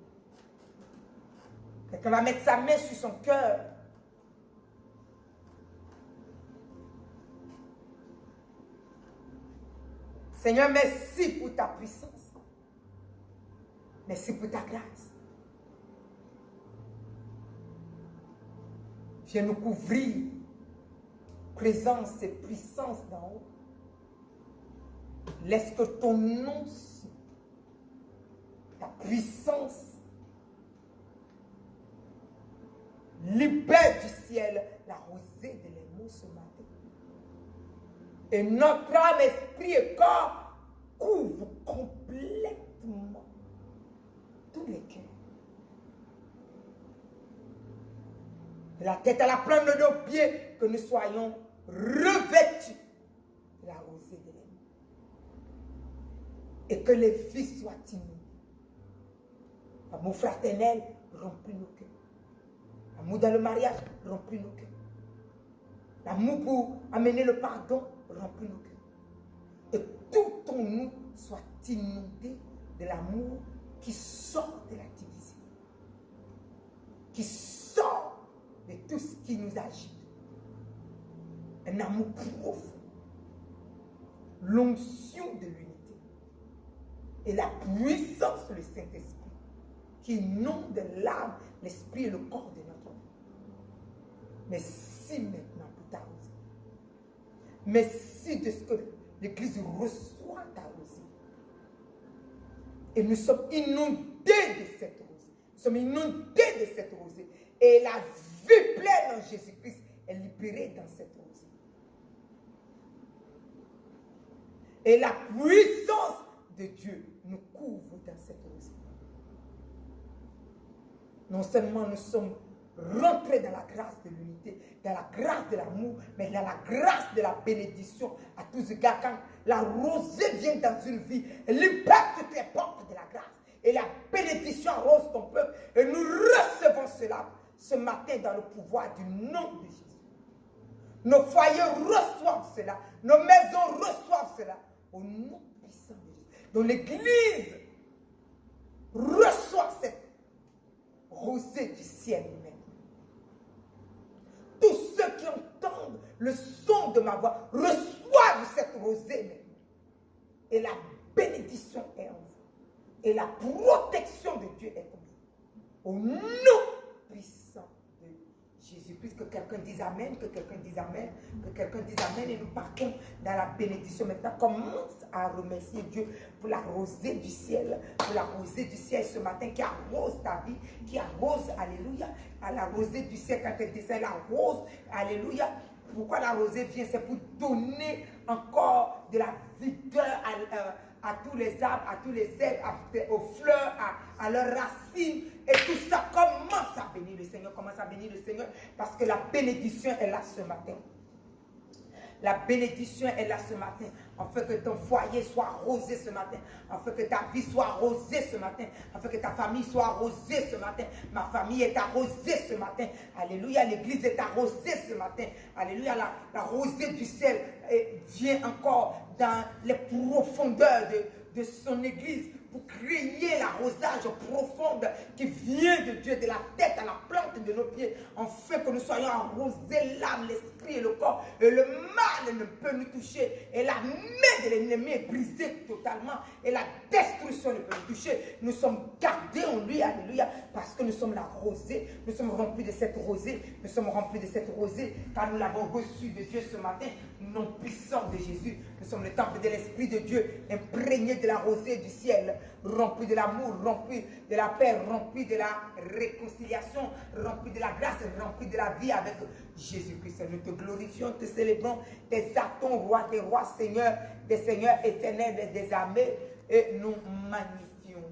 Quelqu'un va mettre sa main sur son cœur. Seigneur, merci pour ta puissance. Merci pour ta grâce. Viens nous couvrir. Présence et puissance d'en haut. Laisse que ton nom, ta puissance, libère du ciel la rosée de l'amour ce matin. Et notre âme, esprit et corps couvre complètement tous les cœurs. De la tête à la plante de nos pieds, que nous soyons revêtus de la rosée de l'amour. Et que les vies soient inouïes. L'amour fraternel remplit nos cœurs. L'amour dans le mariage remplit nos cœurs. L'amour pour amener le pardon remplit nos cœurs. Et tout en nous soit inondé de l'amour qui sort de la division. Qui sort de tout ce qui nous agite. Un amour profond. L'onction de l'unité. Et la puissance du Saint-Esprit qui inonde l'âme, l'esprit et le corps de notre vie. Merci maintenant pour ta rosée. Merci de ce que l'Église reçoit ta rosée. Et nous sommes inondés de cette rosée. Nous sommes inondés de cette rosée. Et la vie pleine en Jésus-Christ est libérée dans cette rosée. Et la puissance de Dieu nous couvre dans cette rosée. Non seulement nous sommes rentrés dans la grâce de l'unité, dans la grâce de l'amour, mais dans la grâce de la bénédiction à tous égards. Quand la rosée vient dans une vie, elle libère toutes les portes de la grâce. Et la bénédiction arrose ton peuple. Et nous recevons cela ce matin dans le pouvoir du nom de Jésus. Nos foyers reçoivent cela. Nos maisons reçoivent cela. Au nom puissant de Jésus. Donc l'Église reçoit cette rosée du ciel même. Tous ceux qui entendent le son de ma voix reçoivent cette rosée même. Et la bénédiction est en vous. Et la protection de Dieu est en vous. Au nom puissant de Jésus. Puisque quelqu'un dise Amen, que quelqu'un dise Amen, que quelqu'un dise Amen. Et nous partons dans la bénédiction. Maintenant, commence à remercier Dieu pour la rosée du ciel. Pour la rosée du ciel ce matin qui arrose ta vie, qui arrose, alléluia, à la rosée du ciel quand elle descend, la rose, alléluia. Pourquoi la rosée vient? C'est pour donner encore de la vigueur à tous les arbres, à tous les herbes, aux fleurs, à leurs racines. Et tout ça commence à bénir le Seigneur. Commence à bénir le Seigneur parce que la bénédiction est là ce matin. La bénédiction est là ce matin. Afin que ton foyer soit arrosé ce matin. Afin que ta vie soit arrosée ce matin. Afin que ta famille soit arrosée ce matin. Ma famille est arrosée ce matin. Alléluia. L'église est arrosée ce matin. Alléluia. La rosée du ciel vient encore dans les profondeurs de son église pour créer l'arrosage profonde qui vient de Dieu, de la tête à la plante de nos pieds, afin que nous soyons arrosés, l'âme, l'esprit l'esprit et le corps. Et le mal ne peut nous toucher. Et la main de l'ennemi est brisée totalement. Et la destruction ne peut nous toucher. Nous sommes gardés en lui, alléluia, parce que nous sommes la rosée. Nous sommes remplis de cette rosée. Nous sommes remplis de cette rosée, car nous l'avons reçue de Dieu ce matin, nom puissant de Jésus. Nous sommes le temple de l'Esprit de Dieu, imprégné de la rosée du ciel, rempli de l'amour, rempli de la paix, rempli de la réconciliation, rempli de la grâce, rempli de la vie avec Jésus-Christ. Nous te glorifions, te célébrons, t'exaltons, roi des rois, Seigneur des seigneurs, éternel des armées, et nous magnifions.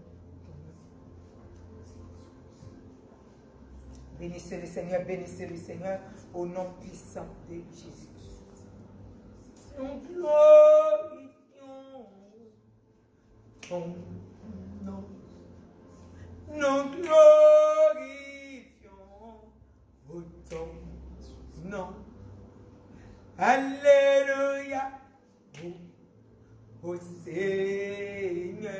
Bénissez le Seigneur, au nom puissant de Jésus. Nous glorifions ton nom. Nous glorifions ton nom. Alléluia. Ô Seigneur,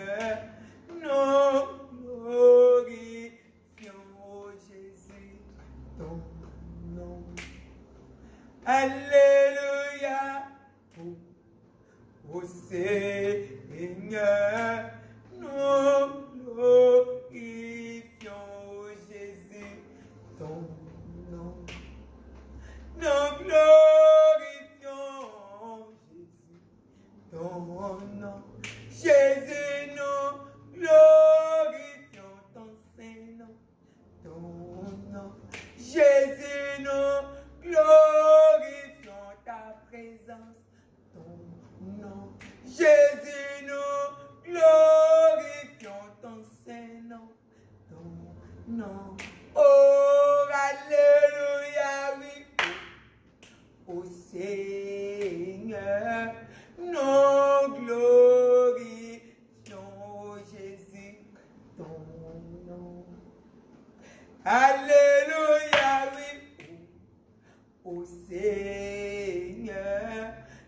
nous glorifions Jésus, ton nom. Alléluia. Ô Seigneur, nous glorifions Jésus, ton nom. Nous glorifions Jésus, ton nom. Jésus, nous glorifions ton Saint-Nom, ton nom. Jésus, nous glorifions ta présence, ton nom. Jésus, nous glorifions ton Saint-Nom, ton nom. Oh, alléluia, oui. Ô Seigneur, nous glorifions Jésus, ton nom. Alléluia, oui. Ô Seigneur,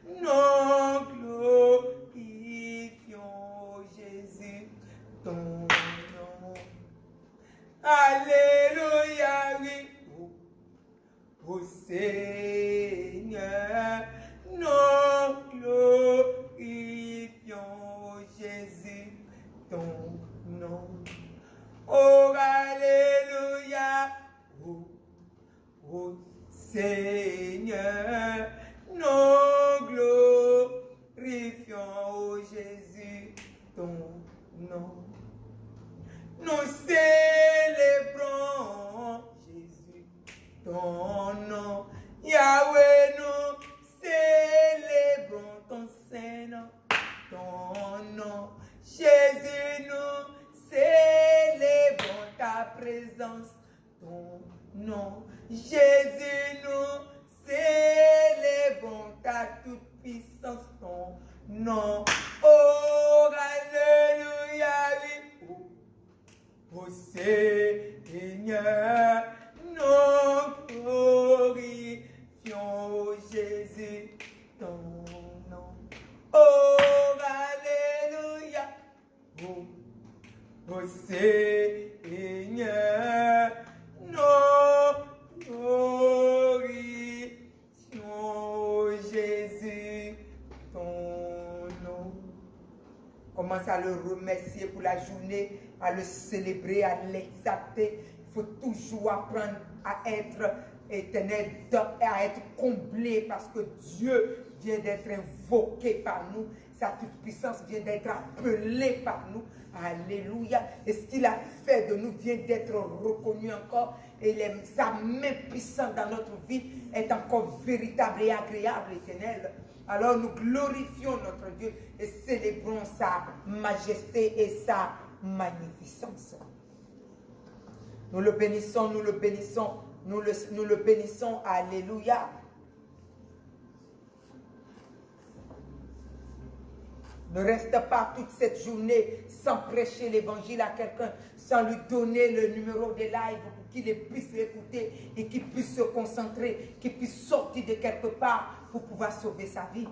nous glorifions Jésus, ton nom. Alléluia, oui. Ô Seigneur, nous glorifions Jésus, ton nom. Oh, alléluia. Oh, Seigneur, nous glorifions Jésus, ton nom. Nous célébrons Jésus, ton nom. Yahweh, nous célébrons ton Saint-Nom, ton nom. Jésus, nous célébrons ta présence, ton nom. Jésus, nous célébrons ta toute-puissance, ton nom. Oh, alléluia, oui. Ô Seigneur, nous glorifions Jésus, ton nom. Oh, alléluia. Ô Seigneur, nous glorifions Jésus, ton nom. Commence à le remercier pour la journée, à le célébrer, à l'exalter. Il faut toujours apprendre à être éternel, à être comblé, parce que Dieu vient d'être invoqué par nous. Sa toute-puissance vient d'être appelée par nous. Alléluia. Et ce qu'il a fait de nous vient d'être reconnu encore. Et sa main puissante dans notre vie est encore véritable et agréable, éternel. Alors nous glorifions notre Dieu et célébrons sa majesté et sa magnificence. Nous le bénissons, nous le bénissons, nous le bénissons. Alléluia. Ne reste pas toute cette journée sans prêcher l'évangile à quelqu'un, sans lui donner le numéro de live pour qu'il puisse l'écouter et qu'il puisse se concentrer, qu'il puisse sortir de quelque part pour pouvoir sauver sa vie.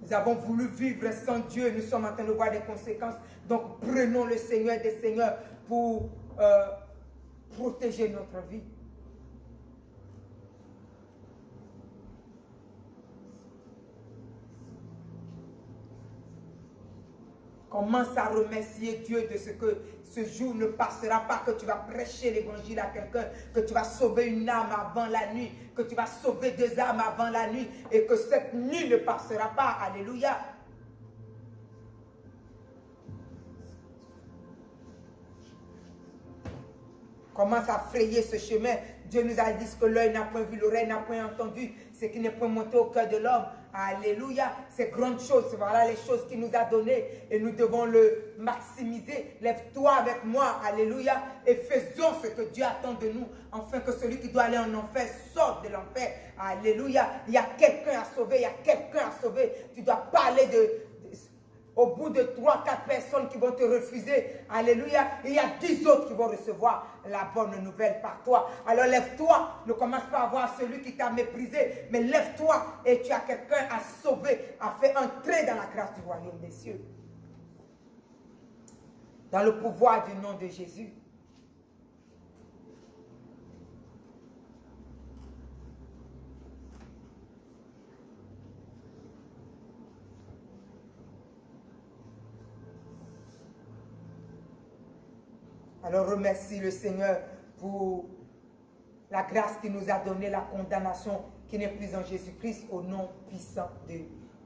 Nous avons voulu vivre sans Dieu. Nous sommes en train de voir des conséquences. Donc, prenons le Seigneur des Seigneurs pour protéger notre vie. Commence à remercier Dieu de ce que ce jour ne passera pas, que tu vas prêcher l'évangile à quelqu'un, que tu vas sauver une âme avant la nuit, que tu vas sauver 2 âmes avant la nuit et que cette nuit ne passera pas. Alléluia. Commence à frayer ce chemin. Dieu nous a dit ce que l'œil n'a point vu, l'oreille n'a point entendu, ce qui n'est point monté au cœur de l'homme. Alléluia. Ces grandes choses, voilà les choses qu'il nous a données et nous devons le maximiser. Lève-toi avec moi, alléluia, et faisons ce que Dieu attend de nous, afin que celui qui doit aller en enfer sorte de l'enfer. Alléluia. Il y a quelqu'un à sauver, il y a quelqu'un à sauver. Tu dois parler au bout de 3, 4 personnes qui vont te refuser, alléluia, il y a 10 autres qui vont recevoir la bonne nouvelle par toi. Alors lève-toi, ne commence pas à voir celui qui t'a méprisé, mais lève-toi et tu as quelqu'un à sauver, à faire entrer dans la grâce du royaume des cieux. Dans le pouvoir du nom de Jésus. Alors remercie le Seigneur pour la grâce qu'il nous a donnée, la condamnation qui n'est plus en Jésus-Christ au nom puissant de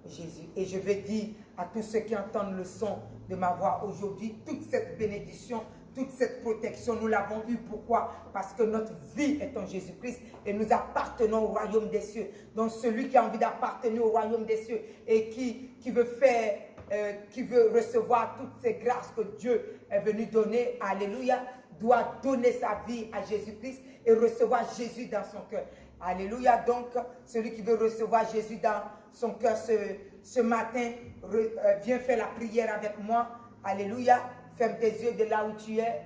Jésus. Et je vais dire à tous ceux qui entendent le son de ma voix aujourd'hui, toute cette bénédiction, toute cette protection, nous l'avons eue. Pourquoi? Parce que notre vie est en Jésus-Christ et nous appartenons au royaume des cieux. Donc celui qui a envie d'appartenir au royaume des cieux et qui veut recevoir toutes ces grâces que Dieu est venu donner, alléluia, doit donner sa vie à Jésus-Christ et recevoir Jésus dans son cœur. Alléluia. Donc, celui qui veut recevoir Jésus dans son cœur ce matin, viens faire la prière avec moi. Alléluia. Ferme tes yeux de là où tu es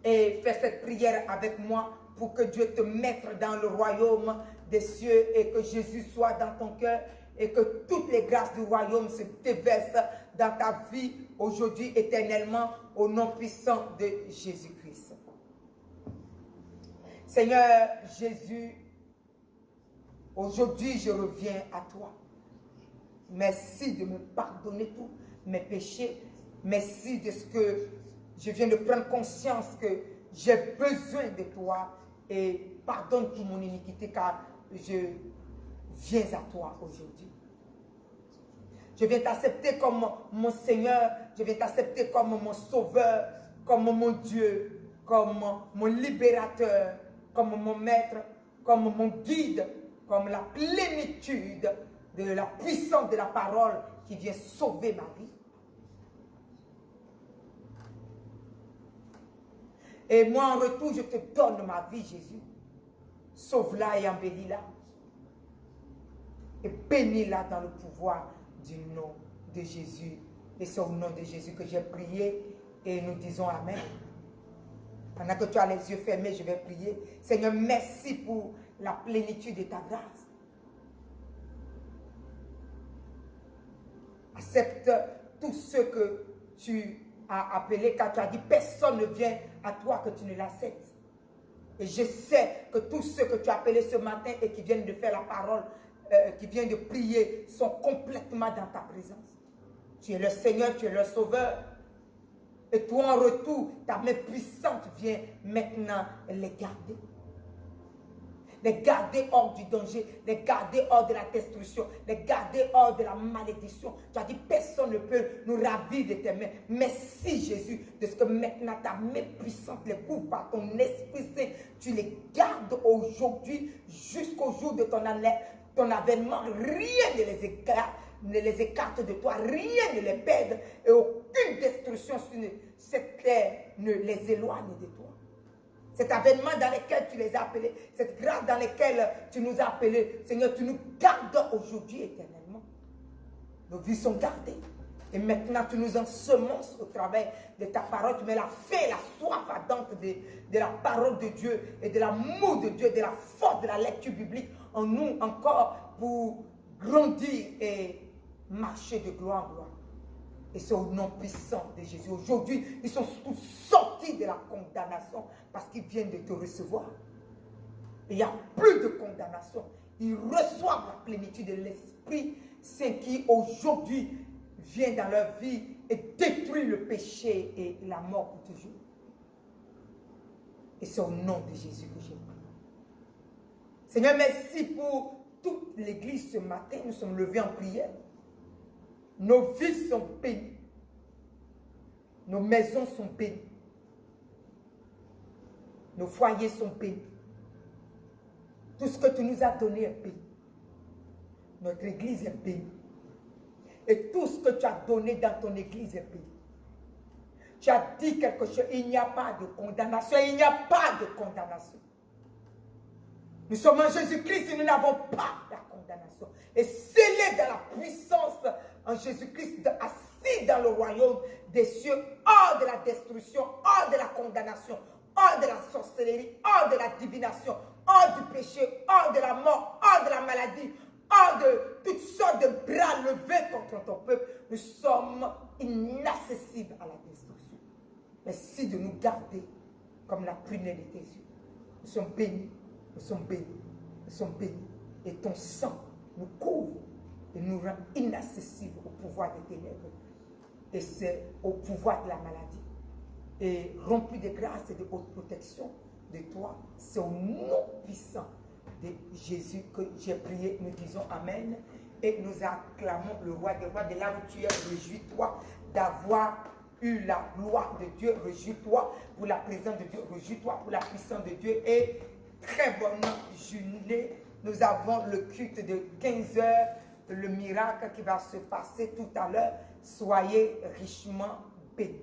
et fais cette prière avec moi pour que Dieu te mette dans le royaume des cieux et que Jésus soit dans ton cœur et que toutes les grâces du royaume se déversent dans ta vie aujourd'hui éternellement au nom puissant de Jésus-Christ. Seigneur Jésus, aujourd'hui je reviens à toi. Merci de me pardonner tous mes péchés. Merci de ce que je viens de prendre conscience que j'ai besoin de toi et pardonne toute mon iniquité car je viens à toi aujourd'hui. Je viens t'accepter comme mon Seigneur, je viens t'accepter comme mon Sauveur, comme mon Dieu, comme mon libérateur, comme mon Maître, comme mon guide, comme la plénitude de la puissance de la parole qui vient sauver ma vie. Et moi, en retour, je te donne ma vie, Jésus. Sauve-la et embellis-la. Et bénis-la dans le pouvoir du nom de Jésus. Et c'est au nom de Jésus que j'ai prié. Et nous disons Amen. Pendant que tu as les yeux fermés, je vais prier. Seigneur, merci pour la plénitude de ta grâce. Accepte tout ce que tu as appelé, car tu as dit, personne ne vient à toi que tu ne l'acceptes. Et je sais que tous ceux que tu as appelés ce matin et qui viennent de faire la parole, qui viennent de prier, sont complètement dans ta présence. Tu es le Seigneur, tu es le Sauveur. Et toi, en retour, ta main puissante vient maintenant les garder. Les garder hors du danger, les garder hors de la destruction, les garder hors de la malédiction. Tu as dit, personne ne peut nous ravir de tes mains. Merci Jésus, de ce que maintenant ta main puissante les couvre par ton Esprit Saint. Tu les gardes aujourd'hui jusqu'au jour de ton avènement. Rien ne les écarte de toi, rien ne les perd et aucune destruction sur cette terre ne les éloigne de toi. Cet avènement dans lequel tu les as appelés, cette grâce dans laquelle tu nous as appelés, Seigneur, tu nous gardes aujourd'hui éternellement. Nos vies sont gardées. Et maintenant, tu nous ensemences au travers de ta parole. Tu mets la faim, la soif ardente de la parole de Dieu et de l'amour de Dieu, de la force de la lecture biblique en nous encore pour grandir et marcher de gloire en gloire. Et c'est au nom puissant de Jésus. Aujourd'hui, ils sont tous sortis de la condamnation parce qu'ils viennent de te recevoir. Il n'y a plus de condamnation. Ils reçoivent la plénitude de l'Esprit Saint qui aujourd'hui vient dans leur vie et détruit le péché et la mort pour toujours. Et c'est au nom de Jésus que j'ai prié. Seigneur, merci pour toute l'église ce matin. Nous sommes levés en prière. Nos vies sont bénies. Nos maisons sont bénies. Nos foyers sont bénis. Tout ce que tu nous as donné est béni. Notre église est bénie. Et tout ce que tu as donné dans ton église est béni. Tu as dit quelque chose, il n'y a pas de condamnation. Il n'y a pas de condamnation. Nous sommes en Jésus-Christ et nous n'avons pas la condamnation. Et scellés dans la puissance en Jésus-Christ, assis dans le royaume des cieux, hors de la destruction, hors de la condamnation, hors de la sorcellerie, hors de la divination, hors du péché, hors de la mort, hors de la maladie, hors de toutes sortes de bras levés contre ton peuple. Nous sommes inaccessibles à la destruction. Merci de nous garder comme la prunelle de tes yeux. Nous sommes bénis, nous sommes bénis, nous sommes bénis. Et ton sang nous couvre et nous rend inaccessibles au pouvoir des ténèbres. Et c'est au pouvoir de la maladie. Et rempli de grâce et de haute protection de toi, c'est au nom puissant de Jésus que j'ai prié. Nous disons Amen. Et nous acclamons le roi des rois. De là où tu es, réjouis-toi d'avoir eu la gloire de Dieu. Réjouis-toi pour la présence de Dieu. Réjouis-toi pour la puissance de Dieu. Et très bonne journée. Nous avons le culte de 15 h, le miracle qui va se passer tout à l'heure. Soyez richement bénis.